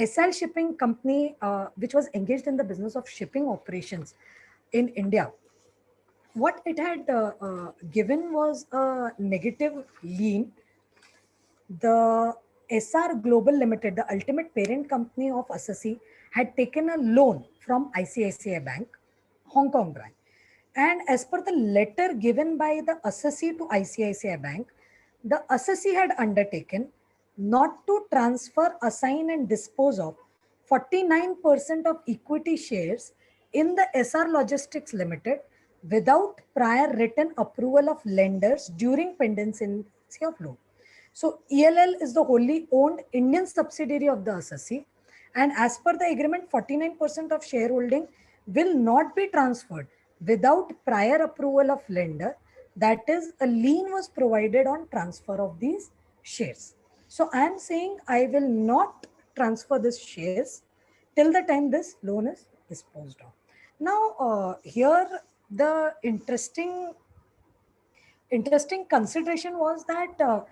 SL Shipping Company, which was engaged in the business of shipping operations in India, what it had given was a negative lien. The SR Global Limited, the ultimate parent company of Assisi, had taken a loan from ICICI Bank, Hong Kong branch. And as per the letter given by the Assisi to ICICI Bank, the Assisi had undertaken not to transfer, assign, and dispose of 49% of equity shares in the SR Logistics Limited without prior written approval of lenders during pendency of loan. So ELL is the wholly owned Indian subsidiary of the Assisi, and as per the agreement, 49% of shareholding will not be transferred without prior approval of lender. That is, a lien was provided on transfer of these shares. So I am saying I will not transfer these shares till the time this loan is disposed of. Now, here the interesting consideration was that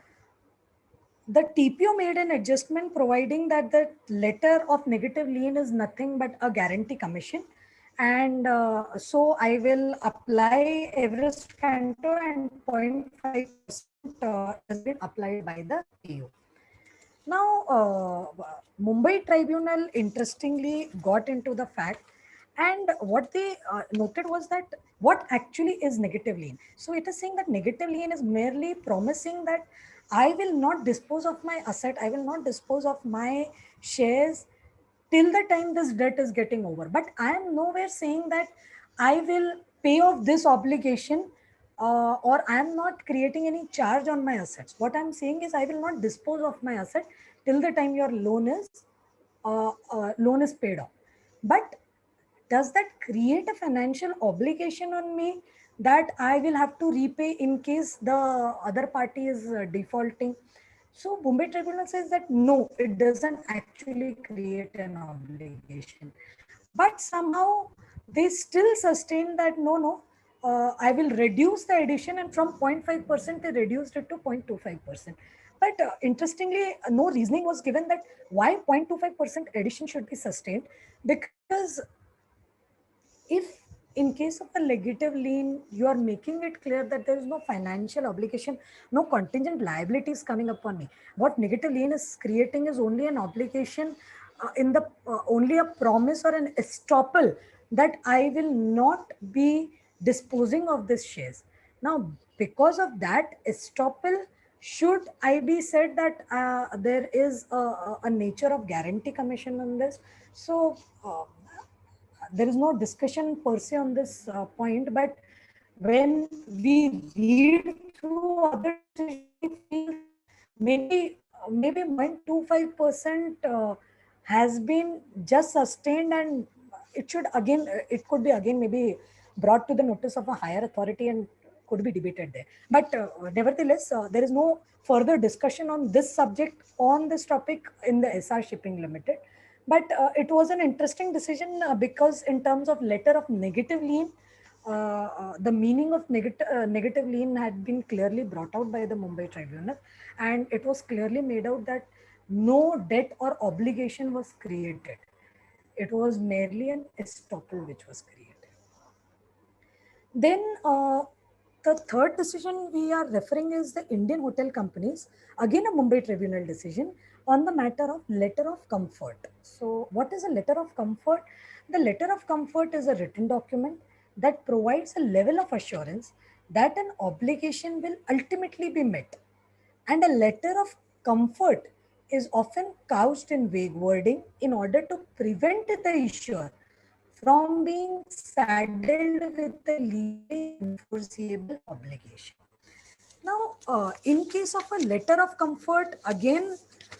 the TPO made an adjustment providing that the letter of negative lien is nothing but a guarantee commission. And so I will apply Everest Canto and 0.5% has been applied by the PO. Now, Mumbai Tribunal interestingly got into the fact, and what they noted was that what actually is negative lien. So it is saying that negative lien is merely promising that I will not dispose of my asset, I will not dispose of my shares till the time this debt is getting over. But I am nowhere saying that I will pay off this obligation or I am not creating any charge on my assets. What I'm saying is I will not dispose of my asset till the time your loan is paid off. But does that create a financial obligation on me that I will have to repay in case the other party is defaulting? So Bombay Tribunal says that no, it doesn't actually create an obligation. But somehow they still sustain that no, I will reduce the addition, and from 0.5% they reduced it to 0.25%. But interestingly, no reasoning was given that why 0.25% addition should be sustained, because if in case of a negative lien, you are making it clear that there is no financial obligation, no contingent liabilities coming upon me. What negative lien is creating is only an obligation in the only a promise or an estoppel that I will not be disposing of these shares. Now, because of that estoppel, should I be said that there is a nature of guarantee commission on this? So there is no discussion per se on this point, but when we read through other decisions, we feel that maybe 0.25% has been just sustained, and it should again it could be again maybe brought to the notice of a higher authority and could be debated there. But nevertheless, there is no further discussion on this subject on this topic in the SR Shipping Limited. But it was an interesting decision because in terms of letter of negative lien, the meaning of negative lien had been clearly brought out by the Mumbai Tribunal, and it was clearly made out that no debt or obligation was created. It was merely an estoppel which was created. Then the third decision we are referring is the Indian Hotel Companies, again a Mumbai Tribunal decision on the matter of letter of comfort. So what is a letter of comfort? The letter of comfort is a written document that provides a level of assurance that an obligation will ultimately be met. And a letter of comfort is often couched in vague wording in order to prevent the issuer from being saddled with the legally enforceable obligation. Now, in case of a letter of comfort, again,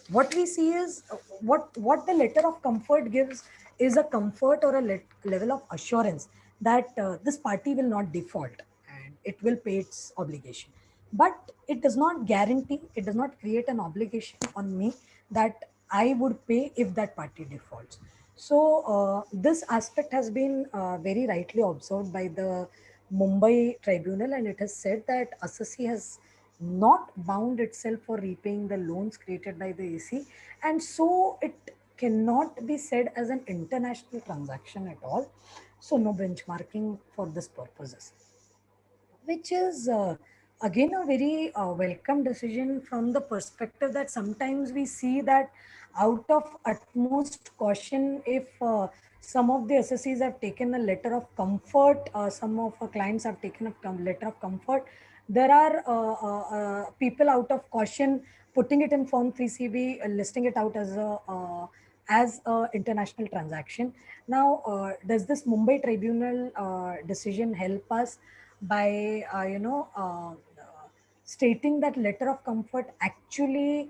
what we see is what the letter of comfort gives is a comfort or a level of assurance that this party will not default. And it will pay its obligation. But it does not guarantee, it does not create an obligation on me that I would pay if that party defaults. So this aspect has been very rightly observed by the Mumbai tribunal, and it has said that assessee has not bound itself for repaying the loans created by the AC, and so it cannot be said as an international transaction at all. So no benchmarking for this purposes, which is again a very welcome decision from the perspective that sometimes we see that out of utmost caution, if some of the assessees have taken a letter of comfort, some of our clients have taken a letter of comfort, there are people out of caution putting it in form 3cb, listing it out as a international transaction. Now does this Mumbai tribunal decision help us by stating that letter of comfort actually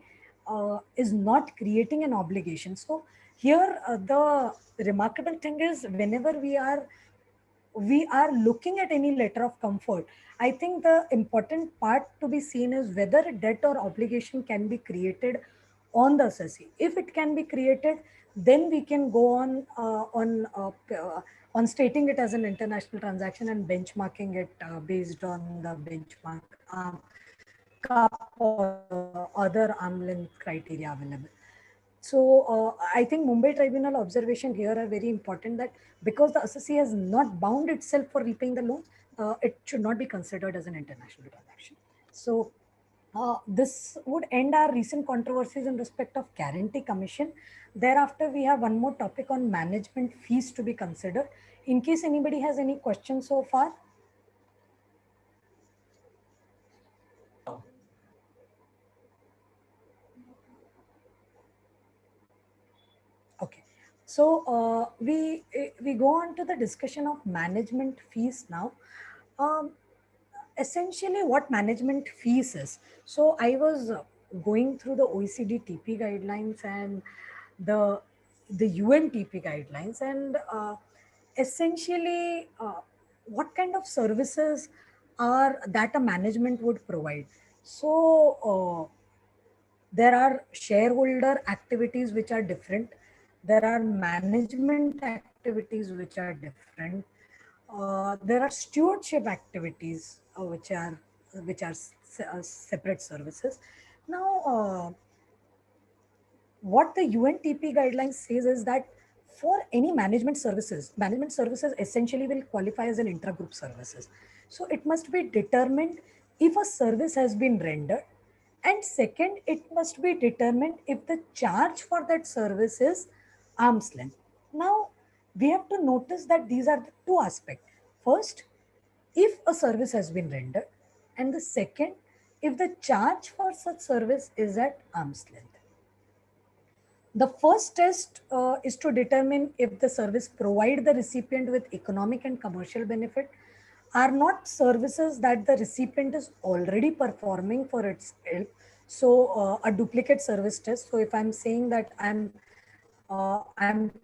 is not creating an obligation? So here the remarkable thing is, whenever we are looking at any letter of comfort, I think the important part to be seen is whether debt or obligation can be created on the assessee. If it can be created, then we can go on stating it as an international transaction and benchmarking it based on the benchmark cup or other arm length criteria available. So I think Mumbai tribunal observation here are very important, that because the assessee has not bound itself for repaying the loan, it should not be considered as an international transaction. So this would end our recent controversies in respect of guarantee commission. Thereafter, we have one more topic on management fees to be considered. In case anybody has any questions so far. Okay, so we go on to the discussion of management fees now. Um, Essentially, what management fees is. So I was going through the OECD TP guidelines and the UNTP guidelines, and essentially, what kind of services are that a management would provide. So there are shareholder activities which are different, there are management activities which are different, there are stewardship activities which are separate services. Now what the UNTP guidelines says is that for any management services essentially will qualify as an intra-group services. So it must be determined if a service has been rendered, and second, it must be determined if the charge for that service is arm's length. Now, we have to notice that these are the two aspects. First, if a service has been rendered, and the second, if the charge for such service is at arm's length. The first test is to determine if the service provide the recipient with economic and commercial benefit, are not services that the recipient is already performing for its help. So a duplicate service test. So if I'm saying that I'm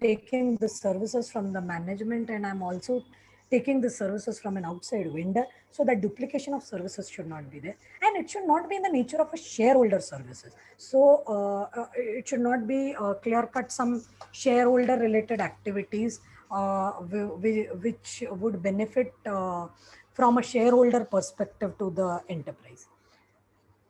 taking the services from the management and I'm also taking the services from an outside vendor, so that duplication of services should not be there, and it should not be in the nature of a shareholder services. So it should not be clear cut some shareholder related activities which would benefit from a shareholder perspective to the enterprise.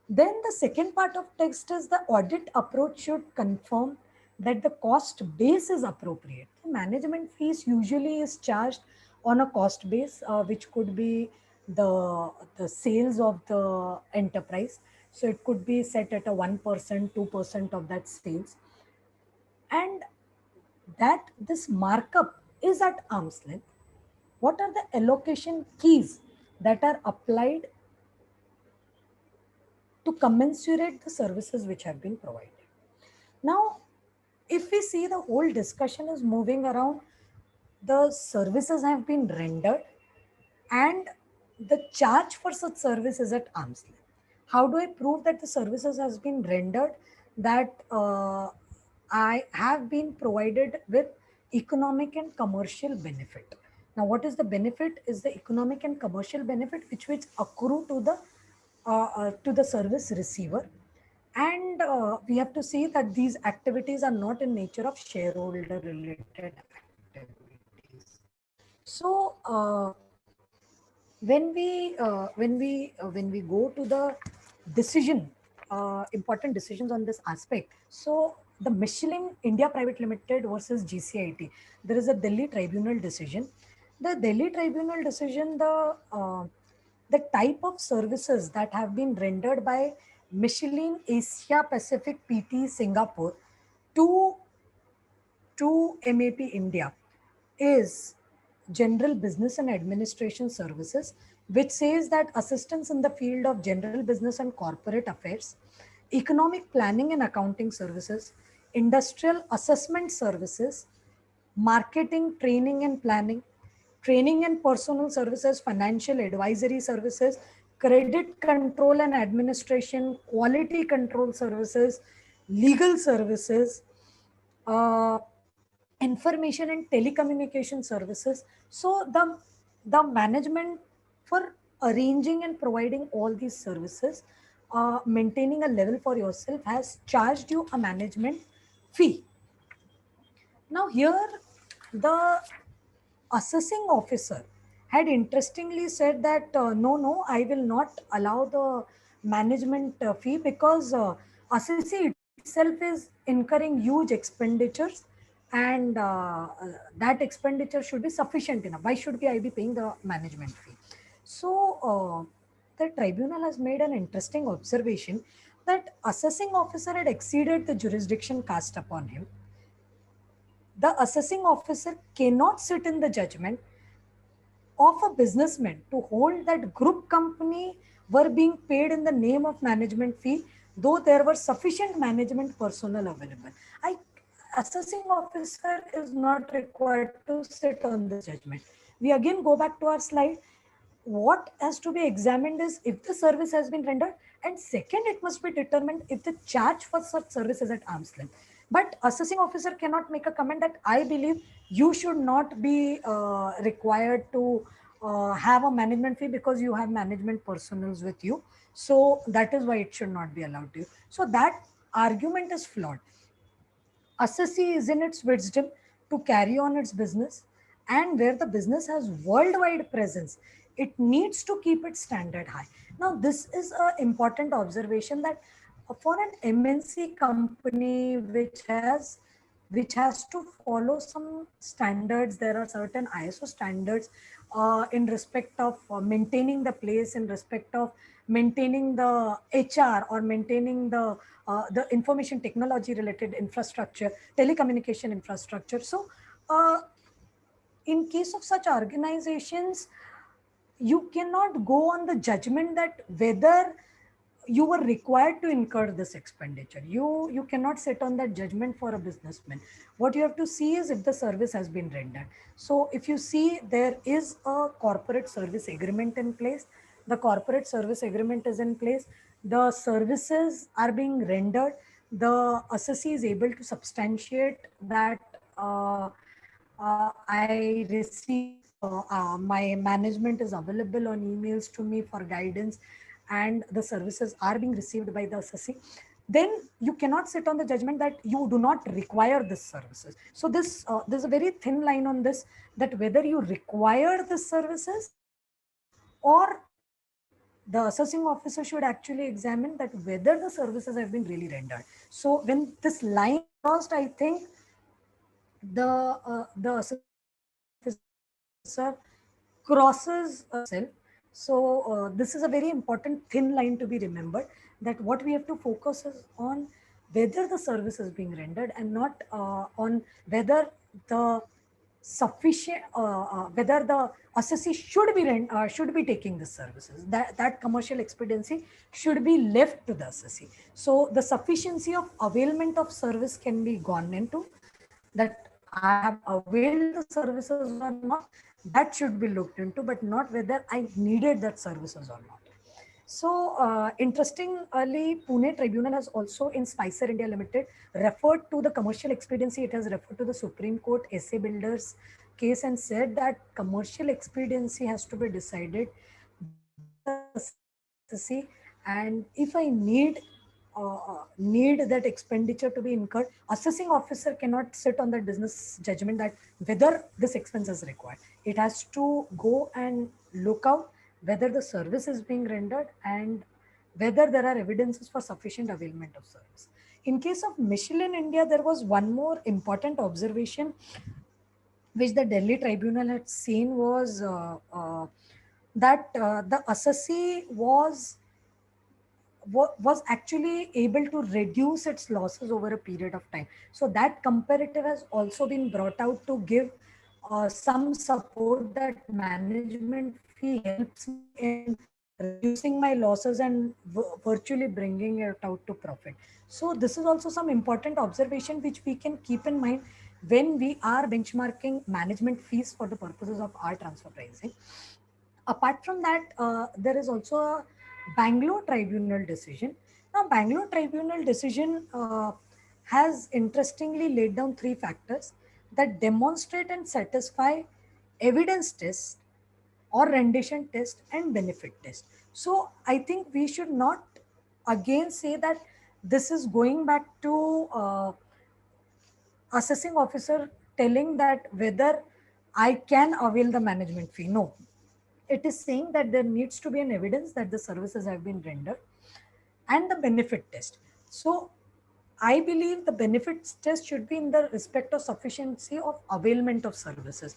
Then the second part of text is the audit approach should confirm that the cost base is appropriate. The management fees usually is charged on a cost base, which could be the sales of the enterprise. So it could be set at a 1%, 2% of that sales. And that this markup is at arm's length. What are the allocation keys that are applied to commensurate the services which have been provided? Now, if we see, the whole discussion is moving around the services have been rendered and the charge for such service is at arm's length. How do I prove that the services has been rendered, that I have been provided with economic and commercial benefit? Now, what is the benefit is the economic and commercial benefit which accrue to the service receiver. And we have to see that these activities are not in nature of shareholder related activities. So when we go to the decision, important decisions on this aspect. So the Michelin India Private Limited versus GCIT, there is a Delhi tribunal decision. The Delhi tribunal decision, the type of services that have been rendered by Michelin Asia Pacific PT Singapore to MAP India is General Business and Administration Services, which says that assistance in the field of general business and corporate affairs, economic planning and accounting services, industrial assessment services, marketing, training and planning, training and personal services, financial advisory services, credit control and administration, quality control services, legal services, uh, information and telecommunication services. So the management for arranging and providing all these services, maintaining a level for yourself, has charged you a management fee. Now here, the assessing officer had interestingly said that no, I will not allow the management fee because assessee itself is incurring huge expenditures, and that expenditure should be sufficient enough. Why should I be paying the management fee? So the tribunal has made an interesting observation that assessing officer had exceeded the jurisdiction cast upon him. The assessing officer cannot sit in the judgment of a businessman to hold that group company were being paid in the name of management fee, though there were sufficient management personnel available. I Assessing officer is not required to sit on this judgment. We again go back to our slide. What has to be examined is if the service has been rendered, and second, it must be determined if the charge for such service is at arm's length. But assessing officer cannot make a comment that I believe you should not be required to have a management fee because you have management personnel with you, so that is why it should not be allowed to you. So that argument is flawed. Assessee is in its wisdom to carry on its business, and where the business has worldwide presence, it needs to keep its standard high. Now, this is an important observation that for an MNC company which has to follow some standards, there are certain ISO standards in respect of maintaining the place, in respect of maintaining the HR, or maintaining the information technology related infrastructure, telecommunication infrastructure. So in case of such organizations, you cannot go on the judgment that whether you were required to incur this expenditure. You cannot sit on that judgment for a businessman. What you have to see is if the service has been rendered. So if you see, there is a corporate service agreement in place. The corporate service agreement is in place. The services are being rendered. The assessee is able to substantiate that I receive, my management is available on emails to me for guidance, and the services are being received by the assessee. Then you cannot sit on the judgment that you do not require this services. So there's a very thin line on this, that whether you require the services, or the assessing officer should actually examine that whether the services have been really rendered. So when this line is crossed, I think the assessing officer crosses himself. So this is a very important thin line to be remembered, that what we have to focus is on whether the service is being rendered, and not on whether the sufficient whether the assessee should be taking the services. That commercial expediency should be left to the assessee. So the sufficiency of availment of service can be gone into, that I have availed the services or not, that should be looked into, but not whether I needed that services or not. So, interestingly, Pune Tribunal has also, in Spicer India Limited, referred to the commercial expediency. It has referred to the Supreme Court, SA Builders, case and said that commercial expediency has to be decided by the assessee, and if I need that expenditure to be incurred, assessing officer cannot sit on the business judgment that whether this expense is required. It has to go and look out whether the service is being rendered and whether there are evidences for sufficient availment of service. In case of Michelin India, there was one more important observation which the Delhi tribunal had seen was that the assessee was actually able to reduce its losses over a period of time. So that comparative has also been brought out to give some support that management fee helps me in reducing my losses and virtually bringing it out to profit. So this is also some important observation which we can keep in mind when we are benchmarking management fees for the purposes of our transfer pricing. Apart from that, there is also a Bangalore tribunal decision. Now, Bangalore tribunal decision has interestingly laid down three factors that demonstrate and satisfy evidence test or rendition test and benefit test. So I think we should not again say that this is going back to assessing officer telling that whether I can avail the management fee. No, it is saying that there needs to be an evidence that the services have been rendered and the benefit test. So I believe the benefits test should be in the respect of sufficiency of availment of services.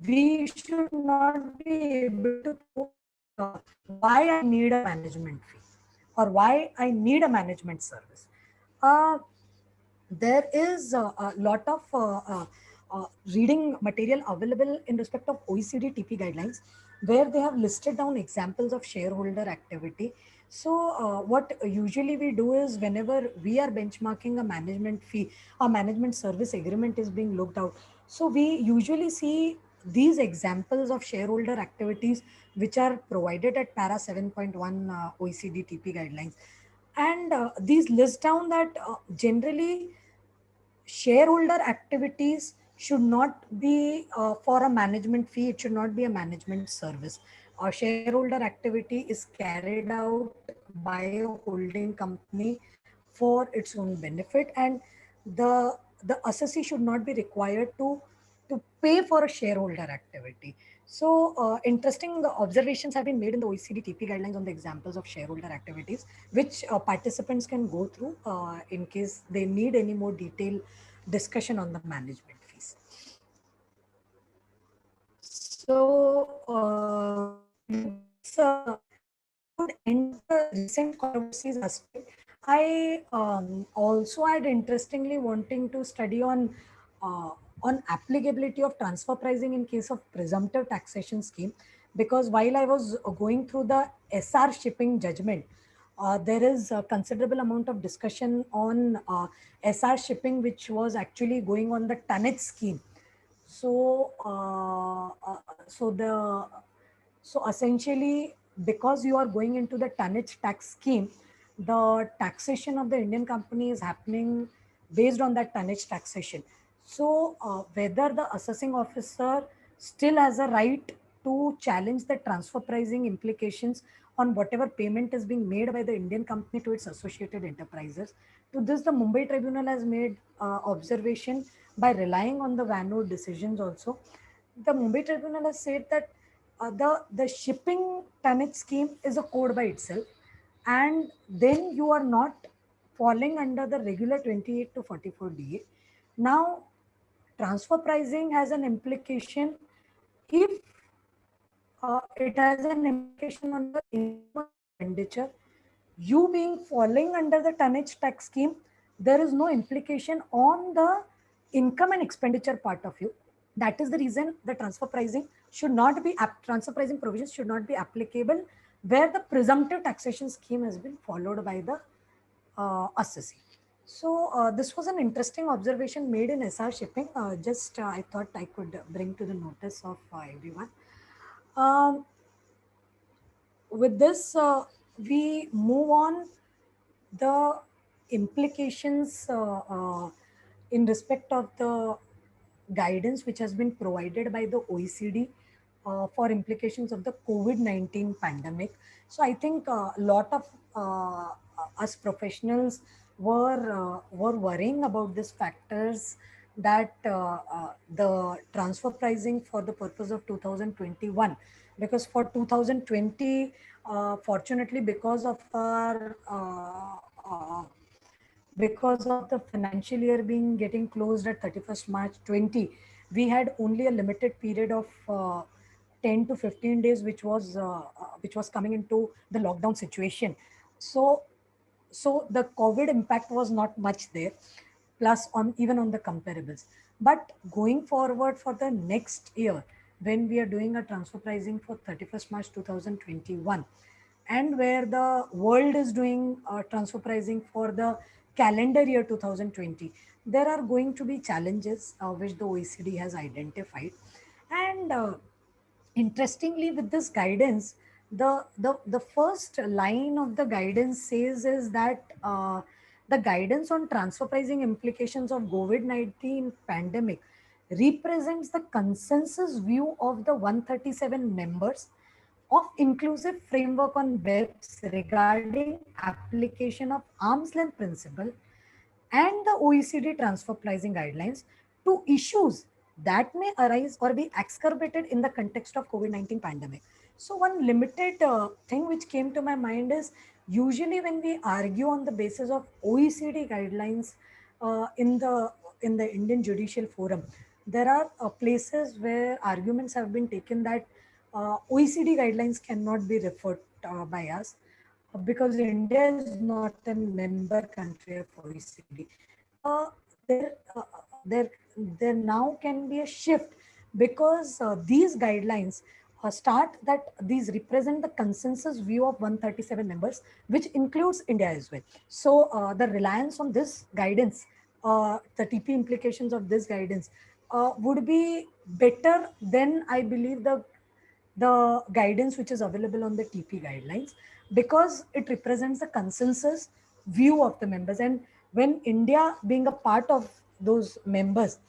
We should not be able to prove why I need a management fee or why I need a management service. Uh, there is a lot of reading material available in respect of OECD TP guidelines, where they have listed down examples of shareholder activity. So, what usually we do is whenever we are benchmarking a management fee, a management service agreement is being looked out. So, we usually see these examples of shareholder activities which are provided at para 7.1 OECD TP guidelines. And these list down that generally shareholder activities should not be for a management fee. It should not be a management service. A shareholder activity is carried out by a holding company for its own benefit, and the the assessee should not be required to pay for a shareholder activity. So, interesting observations have been made in the OECD TP guidelines on the examples of shareholder activities, which participants can go through in case they need any more detailed discussion on the management fees. So, with this, I would end the recent controversies aspect. I also had interestingly wanting to study uh, on applicability of transfer pricing in case of presumptive taxation scheme, because while I was going through the SR shipping judgment, there is a considerable amount of discussion on SR shipping, which was actually going on the tonnage scheme. So, so essentially, because you are going into the tonnage tax scheme, the taxation of the Indian company is happening based on that tonnage taxation. So, whether the assessing officer still has a right to challenge the transfer pricing implications on whatever payment is being made by the Indian company to its associated enterprises. To this, the Mumbai Tribunal has made observation by relying on the Vanur decisions also. The Mumbai Tribunal has said that the shipping tonnage scheme is a code by itself, and then you are not falling under the regular 28 to 44 DA. Now, transfer pricing has an implication if it has an implication on the income and expenditure. You being falling under the tonnage tax scheme, there is no implication on the income and expenditure part of you. That is the reason the transfer pricing provisions should not be applicable where the presumptive taxation scheme has been followed by the assessee. So this was an interesting observation made in SR shipping. Just I thought I could bring to the notice of everyone. Um, with this, we move on the implications in respect of the guidance which has been provided by the OECD for implications of the COVID-19 pandemic. So I think a lot of us professionals were worrying about these factors, that the transfer pricing for the purpose of 2021, because for 2020, fortunately, because of the financial year being getting closed at 31st March 20, we had only a limited period of 10 to 15 days, which was coming into the lockdown situation. So the COVID impact was not much there, plus on even on the comparables. But going forward for the next year, when we are doing a transfer pricing for 31st March 2021, and where the world is doing transfer pricing for the calendar year 2020, there are going to be challenges which the OECD has identified. And interestingly, with this guidance, the first line of the guidance says is that the guidance on transfer pricing implications of COVID-19 pandemic represents the consensus view of the 137 members of inclusive framework on BEPS regarding application of arm's length principle and the OECD transfer pricing guidelines to issues that may arise or be exacerbated in the context of COVID-19 pandemic. So one limited thing which came to my mind is, usually when we argue on the basis of OECD guidelines in the Indian Judicial Forum, there are places where arguments have been taken that OECD guidelines cannot be referred by us because India is not a member country of OECD. Uh, there, uh, there, there now can be a shift, because these guidelines start that these represent the consensus view of 137 members, which includes India as well. So the reliance on this guidance, the TP implications of this guidance would be better than, I believe, the guidance which is available on the TP guidelines, because it represents the consensus view of the members. And when India being a part of those members,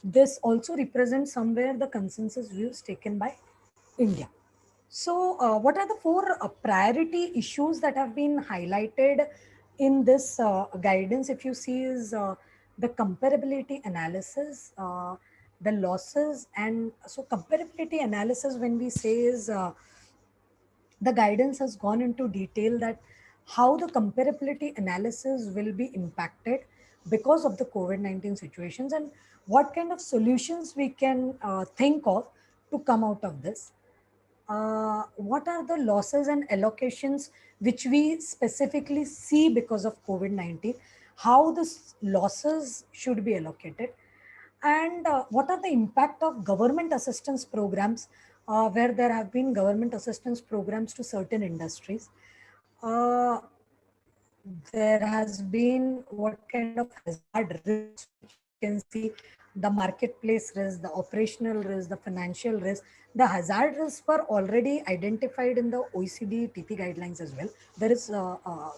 this also represents somewhere the consensus views taken by India. So, what are the four priority issues that have been highlighted in this guidance? If you see, is the comparability analysis, the losses, and so comparability analysis, when we say, is the guidance has gone into detail that how the comparability analysis will be impacted because of the COVID-19 situations, and what kind of solutions we can think of to come out of this. What are the losses and allocations which we specifically see because of COVID-19? How the losses should be allocated? And what are the impact of government assistance programs, where there have been government assistance programs to certain industries? Uh, there has been what kind of hazard risks, which we can see, the marketplace risk, the operational risk, the financial risk. The hazard risks were already identified in the OECD TP guidelines as well. There is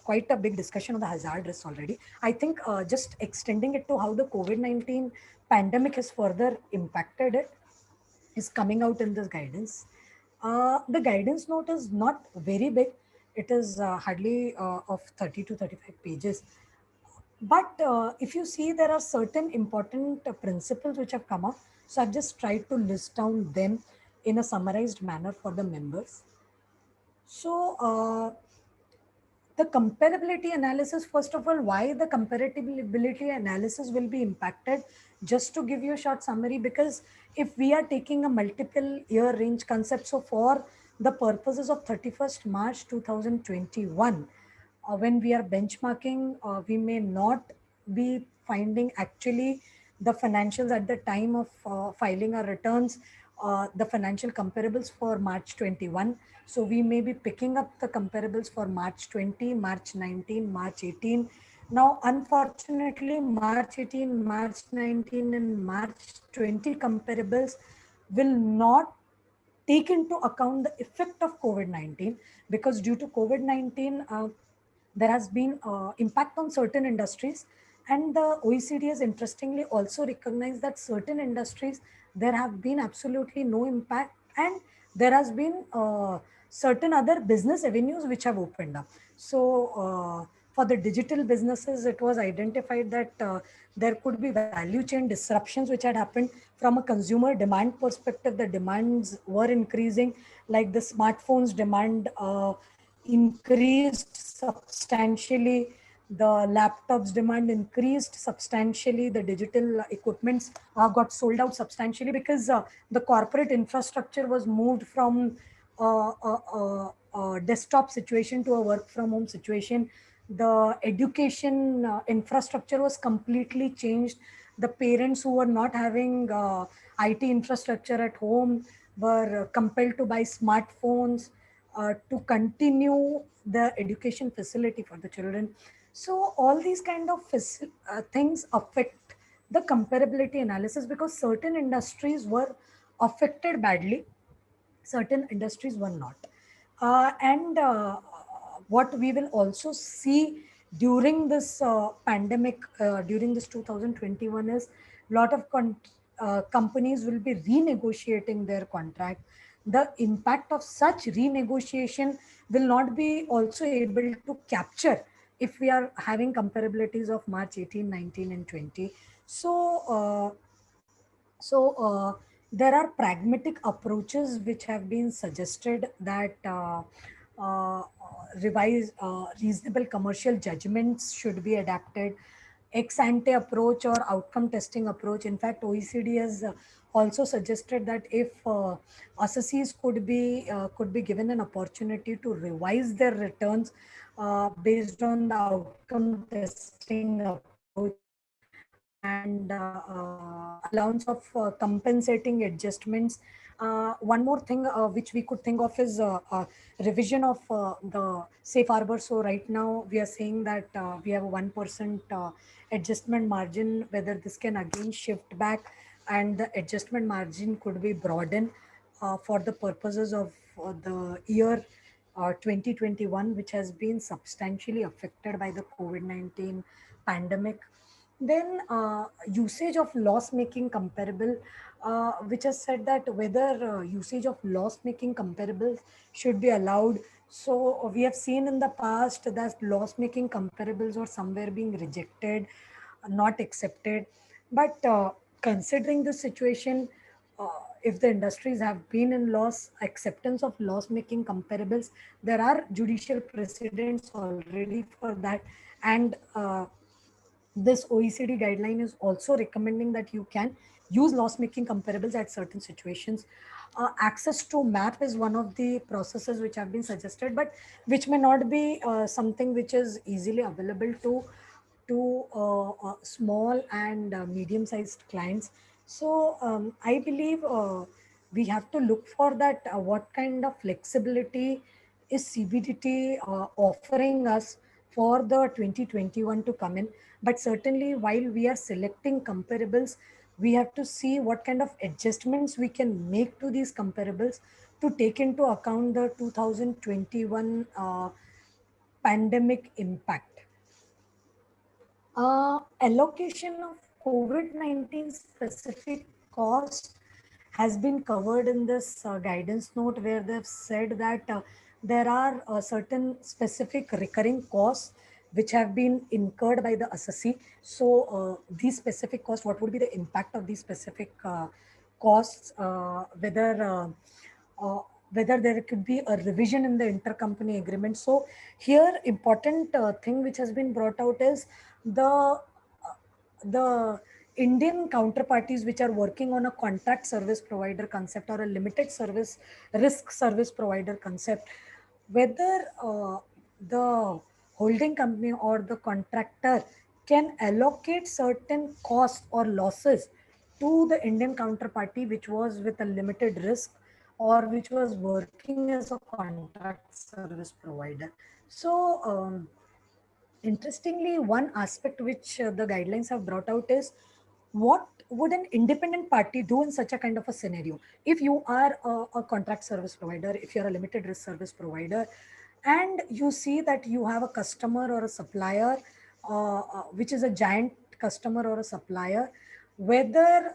quite a big discussion on the hazard risks already. I think just extending it to how the COVID-19 pandemic has further impacted it is coming out in this guidance. The guidance note is not very big. It is hardly of 30 to 35 pages. But if you see, there are certain important principles which have come up. So I've just tried to list down them in a summarized manner for the members. So the comparability analysis, first of all, why the comparability analysis will be impacted, just to give you a short summary, because if we are taking a multiple year range concept, so for the purposes of 31st March 2021, when we are benchmarking, we may not be finding actually the financials at the time of filing our returns, the financial comparables for March 21. So we may be picking up the comparables for March 20, March 19, March 18. Now, unfortunately, March 18, March 19, and March 20 comparables will not take into account the effect of COVID-19, because due to COVID-19, there has been impact on certain industries, And the OECD has interestingly also recognized that certain industries, there have been absolutely no impact, and there has been certain other business avenues which have opened up. So for the digital businesses, it was identified that there could be value chain disruptions which had happened. From a consumer demand perspective, the demands were increasing, like the smartphones demand increased substantially, the laptops demand increased substantially, the digital equipments got sold out substantially, because the corporate infrastructure was moved from a desktop situation to a work from home situation. The education infrastructure was completely changed. The parents who were not having IT infrastructure at home were compelled to buy smartphones to continue the education facility for the children. So all these kind of things affect the comparability analysis, because certain industries were affected badly, certain industries were not. And what we will also see during this pandemic, during this 2021, is lot of companies will be renegotiating their contract. The impact of such renegotiation will not be also able to capture if we are having comparabilities of March 18, 19, and 20. So there are pragmatic approaches which have been suggested, that uh, reasonable commercial judgments should be adapted, ex ante approach or outcome testing approach. In fact, OECD has also suggested that if assessees could be given an opportunity to revise their returns based on the outcome testing approach, and allowance of compensating adjustments. One more thing which we could think of is revision of the safe harbor. So right now we are saying that we have a 1% adjustment margin, whether this can again shift back, and the adjustment margin could be broadened for the purposes of the year 2021, which has been substantially affected by the COVID-19 pandemic. Then usage of loss making comparable, which has said that whether usage of loss making comparables should be allowed. So we have seen in the past that loss making comparables were somewhere being rejected, not accepted. But considering the situation, uh, if the industries have been in loss, acceptance of loss making comparables, there are judicial precedents already for that. And this OECD guideline is also recommending that you can use loss making comparables at certain situations. Access to map is one of the processes which have been suggested, but which may not be something which is easily available to small and medium sized clients. So I believe we have to look for that, what kind of flexibility is CBDT offering us for the 2021 to come in. But certainly, while we are selecting comparables, we have to see what kind of adjustments we can make to these comparables to take into account the 2021 pandemic impact. Allocation of COVID-19 specific cost has been covered in this guidance note, where they've said that there are certain specific recurring costs which have been incurred by the assessee. So these specific costs, what would be the impact of these specific costs, uh, whether there could be a revision in the intercompany agreement. So here, important thing which has been brought out is the Indian counterparties which are working on a contract service provider concept or a limited service risk service provider concept, whether the holding company or the contractor can allocate certain costs or losses to the Indian counterparty which was with a limited risk or which was working as a contract service provider. So interestingly, one aspect which the guidelines have brought out is, what would an independent party do in such a kind of a scenario? If you are a contract service provider, if you're a limited risk service provider, and you see that you have a customer or a supplier which is a giant customer or a supplier, whether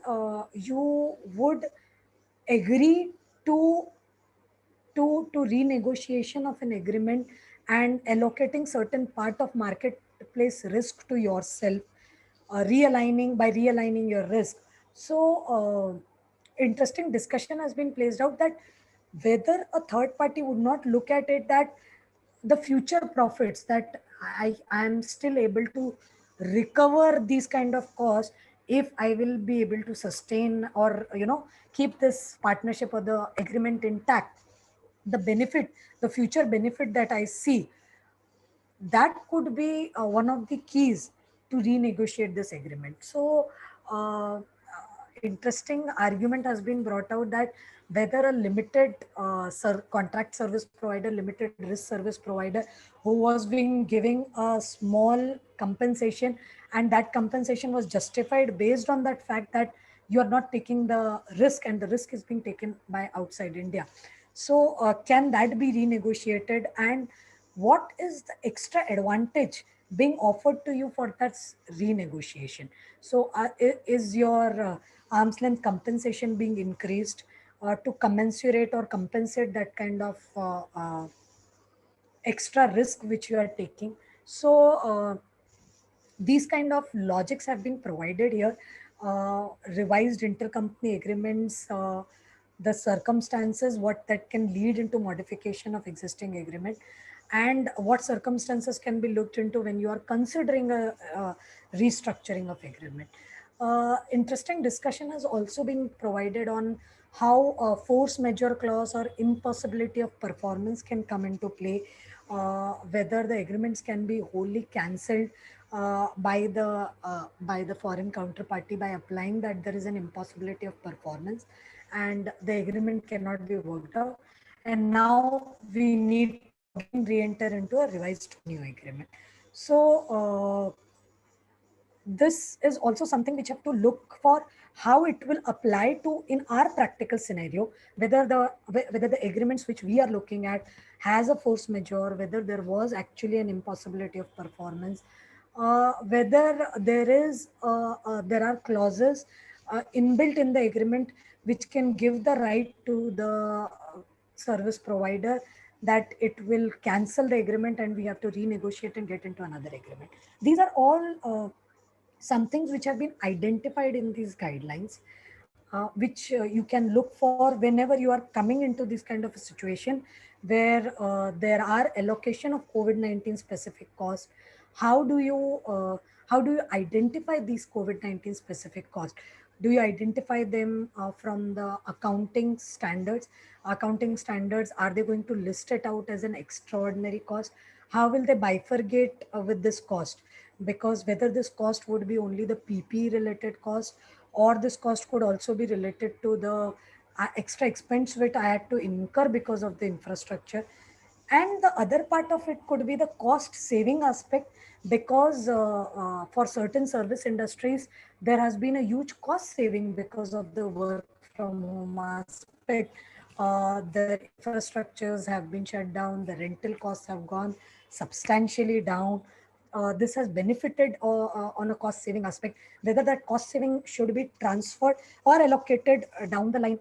you would agree to to renegotiation of an agreement and allocating certain part of marketplace risk to yourself, realigning by realigning your risk. So interesting discussion has been placed out that whether a third party would not look at it that the future profits that I am still able to recover these kind of costs if I will be able to sustain or keep this partnership or the agreement intact. The benefit, the future benefit that I see, that could be one of the keys to renegotiate this agreement. So, interesting argument has been brought out that whether a limited contract service provider, limited risk service provider, who was being giving a small compensation, and that compensation was justified based on that fact that you are not taking the risk and the risk is being taken by outside India. So, can that be renegotiated? And what is the extra advantage being offered to you for that renegotiation? So, is your arm's length compensation being increased to commensurate or compensate that kind of extra risk which you are taking? So, these kind of logics have been provided here. Revised intercompany agreements, the circumstances what that can lead into modification of existing agreement, and what circumstances can be looked into when you are considering a restructuring of agreement. Interesting discussion has also been provided on how force majeure clause or impossibility of performance can come into play, whether the agreements can be wholly cancelled by the foreign counterparty by applying that there is an impossibility of performance and the agreement cannot be worked out, and now we need to again re-enter into a revised new agreement. So this is also something which have to look for how it will apply to in our practical scenario, whether the agreements which we are looking at has a force majeure, whether there was actually an impossibility of performance, whether there are clauses inbuilt in the agreement which can give the right to the service provider that it will cancel the agreement and we have to renegotiate and get into another agreement. These are all some things which have been identified in these guidelines, which you can look for whenever you are coming into this kind of a situation where there are allocation of COVID-19 specific costs. How do you identify these COVID-19 specific costs? Do you identify them from the accounting standards? Accounting standards, are they going to list it out as an extraordinary cost? How will they bifurcate with this cost? Because whether this cost would be only the PP related cost, or this cost could also be related to the extra expense which I had to incur because of the infrastructure. And the other part of it could be the cost saving aspect, because for certain service industries, there has been a huge cost saving because of the work from home aspect. Their infrastructures have been shut down, the rental costs have gone substantially down. This has benefited on a cost saving aspect. Whether that cost saving should be transferred or allocated down the line,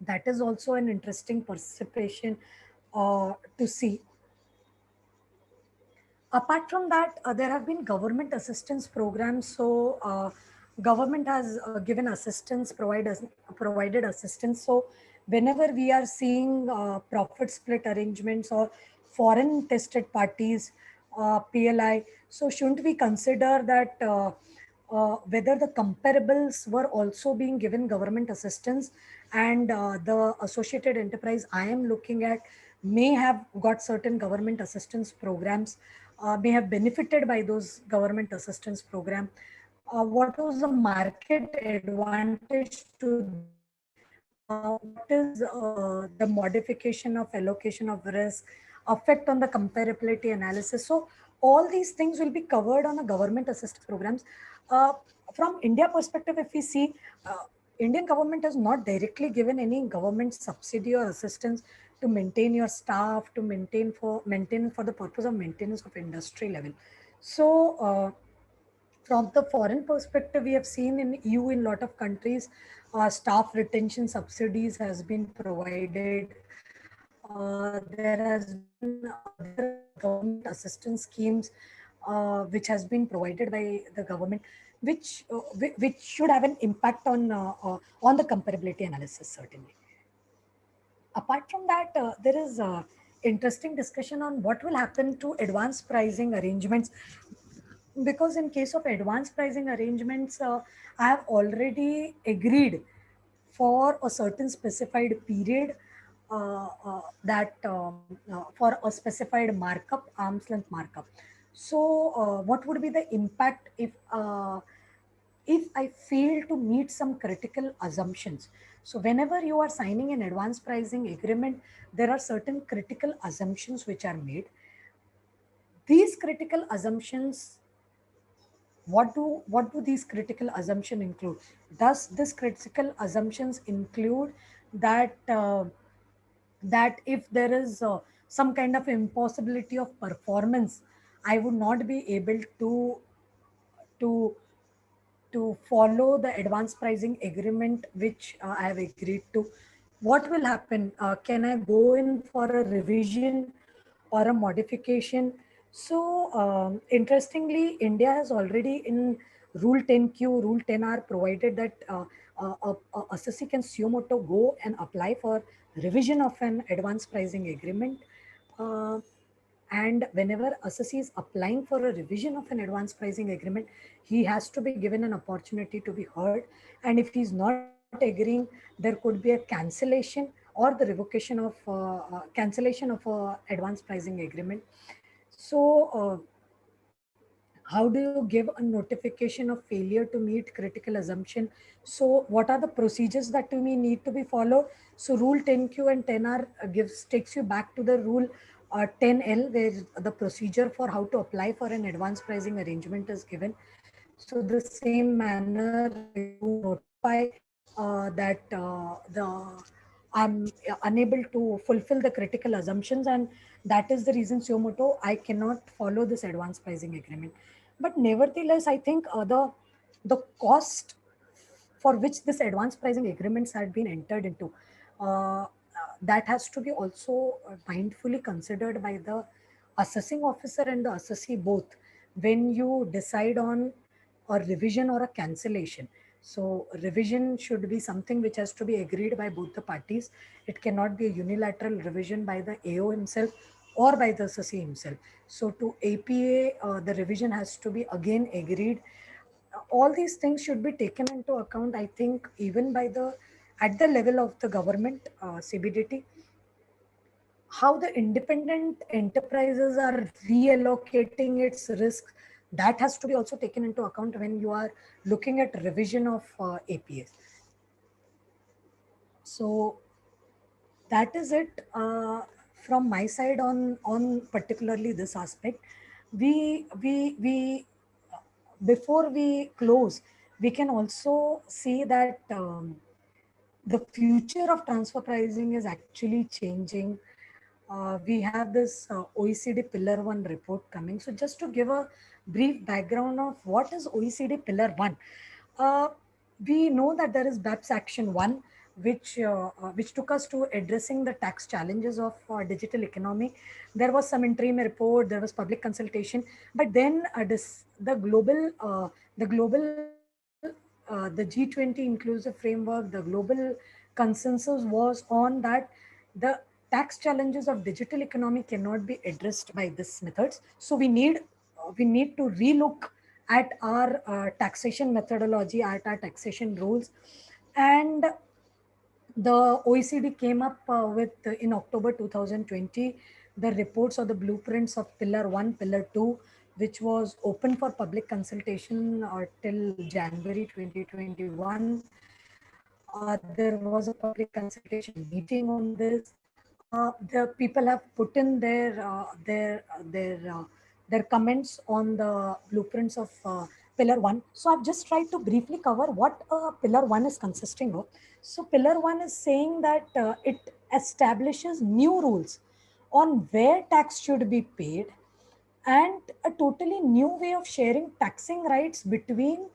that is also an interesting participation to see. Apart from that, there have been government assistance programs. So, government has given assistance, provided assistance. So, whenever we are seeing profit split arrangements or foreign tested parties, PLI, so shouldn't we consider that whether the comparables were also being given government assistance, and the associated enterprise I am looking at may have got certain government assistance programs, may have benefited by those government assistance program. What was the market advantage to them? What is the modification of allocation of risk, effect on the comparability analysis? So all these things will be covered on a government assistance programs. Uh, from India perspective, if we see, Indian government has not directly given any government subsidy or assistance to maintain your staff, to maintain for the purpose of maintenance of industry level. So, from the foreign perspective, we have seen in EU, in a lot of countries, staff retention subsidies has been provided. There has been other government assistance schemes which has been provided by the government, which should have an impact on the comparability analysis, certainly. Apart from that, there is interesting discussion on what will happen to advanced pricing arrangements, because in case of advanced pricing arrangements, I have already agreed for a certain specified period, that for a specified markup, arm's length markup. So what would be the impact if I fail to meet some critical assumptions? So whenever you are signing an advanced pricing agreement, there are certain critical assumptions which are made. These critical assumptions, what do these critical assumptions include? Does this critical assumptions include that that if there is some kind of impossibility of performance, I would not be able to to follow the advanced pricing agreement which I have agreed to? What will happen? Can I go in for a revision or a modification? So, interestingly, India has already in Rule 10Q, Rule 10R provided that assessee can suo moto go and apply for revision of an advanced pricing agreement. Uh, and whenever assessee is applying for a revision of an advanced pricing agreement, he has to be given an opportunity to be heard. And if he's not agreeing, there could be a cancellation or the revocation of cancellation of a advanced pricing agreement. So, how do you give a notification of failure to meet critical assumption? So, what are the procedures that we need to be followed? So, Rule 10Q and 10R gives takes you back to the Rule 10L, where the procedure for how to apply for an advanced pricing arrangement is given. So, the same manner you notify that I'm unable to fulfill the critical assumptions, and that is the reason suo moto I cannot follow this advanced pricing agreement. But nevertheless, I think the cost for which this advanced pricing agreements had been entered into, that has to be also mindfully considered by the assessing officer and the assessee both when you decide on a revision or a cancellation. So revision should be something which has to be agreed by both the parties. It cannot be a unilateral revision by the AO himself or by the assessee himself. So to APA, the revision has to be again agreed. All these things should be taken into account, I think, even by the at the level of the government, CBDT. How the independent enterprises are reallocating its risks, that has to be also taken into account when you are looking at revision of APS. So that is it from my side on particularly this aspect. We before we close, we can also see that the future of transfer pricing is actually changing. We have this OECD Pillar 1 report coming. So just to give a brief background of what is OECD Pillar 1, uh, we know that there is BEPS Action 1, which took us to addressing the tax challenges of digital economy. There was some interim report, there was public consultation, but then the G20 inclusive framework, the global consensus was on that the tax challenges of digital economy cannot be addressed by this methods. So we need to relook at our taxation methodology, at our taxation rules. And the OECD came up with, in October 2020, the reports or the blueprints of Pillar 1, Pillar 2, which was open for public consultation till January 2021. There was a public consultation meeting on this. The people have put in their comments on the blueprints of Pillar 1. So I've just tried to briefly cover what Pillar 1 is consisting of. So Pillar 1 is saying that it establishes new rules on where tax should be paid, and a totally new way of sharing taxing rights between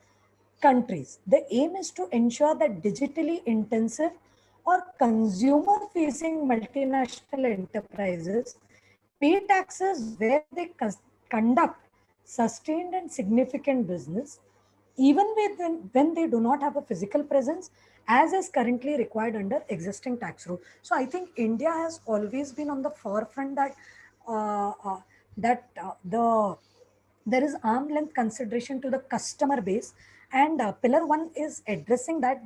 countries. The aim is to ensure that digitally intensive or consumer facing multinational enterprises pay taxes where they conduct sustained and significant business, even when they do not have a physical presence, as is currently required under existing tax rule. So I think India has always been on the forefront that uh, uh, the there is arm length consideration to the customer base, and pillar one is addressing that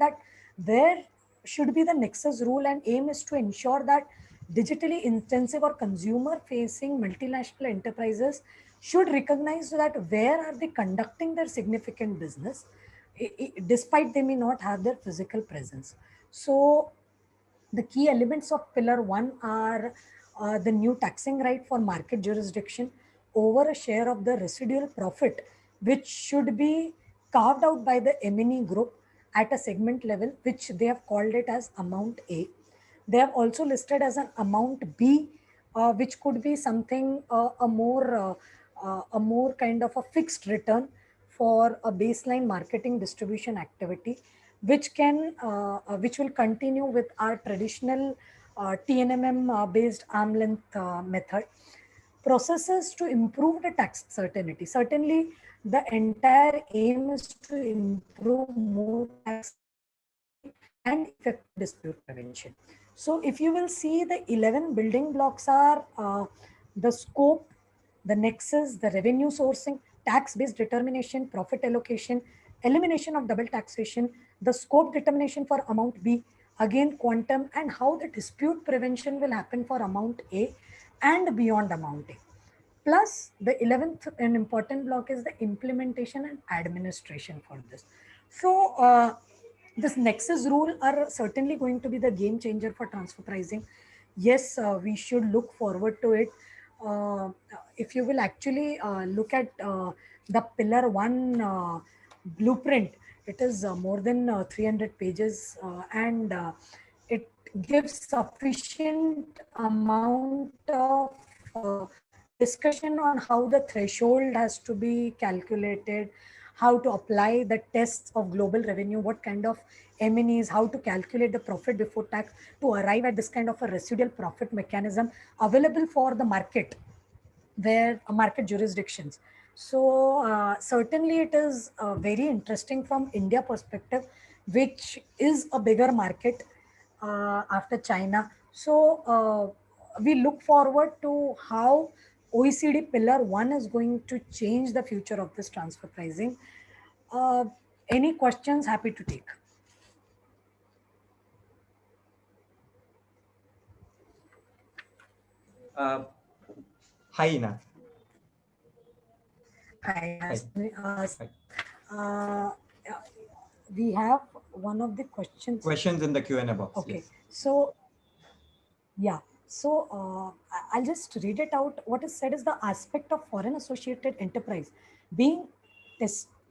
there should be the nexus rule, and aim is to ensure that digitally intensive or consumer facing multinational enterprises should recognize that where are they conducting their significant business, despite they may not have their physical presence. So the key elements of pillar one are the new taxing right for market jurisdiction over a share of the residual profit, which should be carved out by the M&E group at a segment level, which they have called it as amount A. They have also listed as an amount B, which could be something a more kind of a fixed return for a baseline marketing distribution activity, which will continue with our traditional TNMM based arm length method. Processes to improve the tax certainty. Certainly, the entire aim is to improve more tax certainty and effective dispute prevention. So, if you will see, the 11 building blocks are the scope, the nexus, the revenue sourcing, tax-based determination, profit allocation, elimination of double taxation, the scope determination for amount B, again quantum, and how the dispute prevention will happen for amount A and beyond amount A. Plus, the 11th and important block is the implementation and administration for this. So, this nexus rule are certainly going to be the game changer for transfer pricing. Yes, we should look forward to it. Uh, if you will actually look at the pillar one blueprint, it is more than 300 pages, and it gives sufficient amount of discussion on how the threshold has to be calculated, how to apply the tests of global revenue, what kind of M&Es, how to calculate the profit before tax to arrive at this kind of a residual profit mechanism available for the market, where market jurisdictions. So certainly it is very interesting from India perspective, which is a bigger market after China. So we look forward to how OECD Pillar 1 is going to change the future of this transfer pricing. Uh, any questions? Happy to take. Uh, Hi, Ina. Hi, Hi. Hi. uh, we have one of the questions. Questions in the Q&A box. Okay, Yes. so yeah, so I'll just read it out. What is said is the aspect of foreign associated enterprise being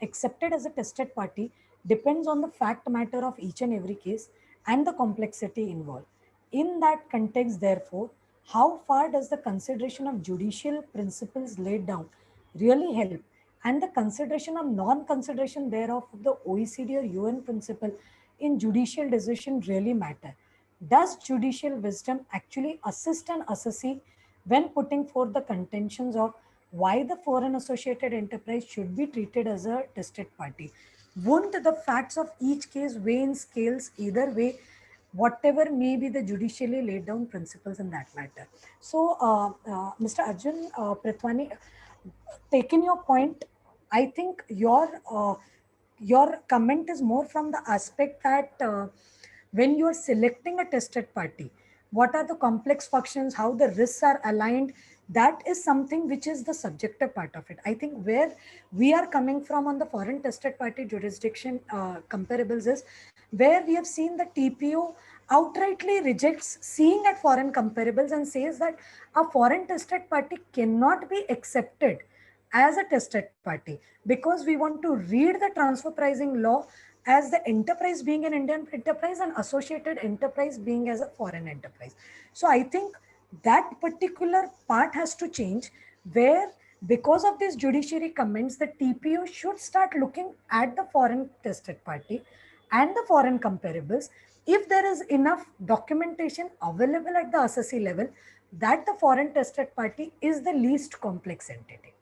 accepted as a tested party depends on the fact matter of each and every case and the complexity involved. In that context, therefore, how far does the consideration of judicial principles laid down really help? And the consideration of non-consideration thereof of the OECD or UN principle in judicial decision really matter? Does judicial wisdom actually assist an assessee when putting forth the contentions of why the foreign associated enterprise should be treated as a tested party? Won't the facts of each case weigh in scales either way, whatever may be the judicially laid down principles in that matter? So, Mr. Arjun Prithwani, taking your point, I think your comment is more from the aspect that when you are selecting a tested party, what are the complex functions, how the risks are aligned, that is something which is the subjective part of it. I think where we are coming from on the foreign tested party jurisdiction comparables is where we have seen the TPO outrightly rejects seeing at foreign comparables and says that a foreign tested party cannot be accepted as a tested party because we want to read the transfer pricing law as the enterprise being an Indian enterprise and associated enterprise being as a foreign enterprise. So I think that particular part has to change where Because of these judiciary comments, the TPO should start looking at the foreign tested party and the foreign comparables. If there is enough documentation available at the assessee level that the foreign tested party is the least complex entity.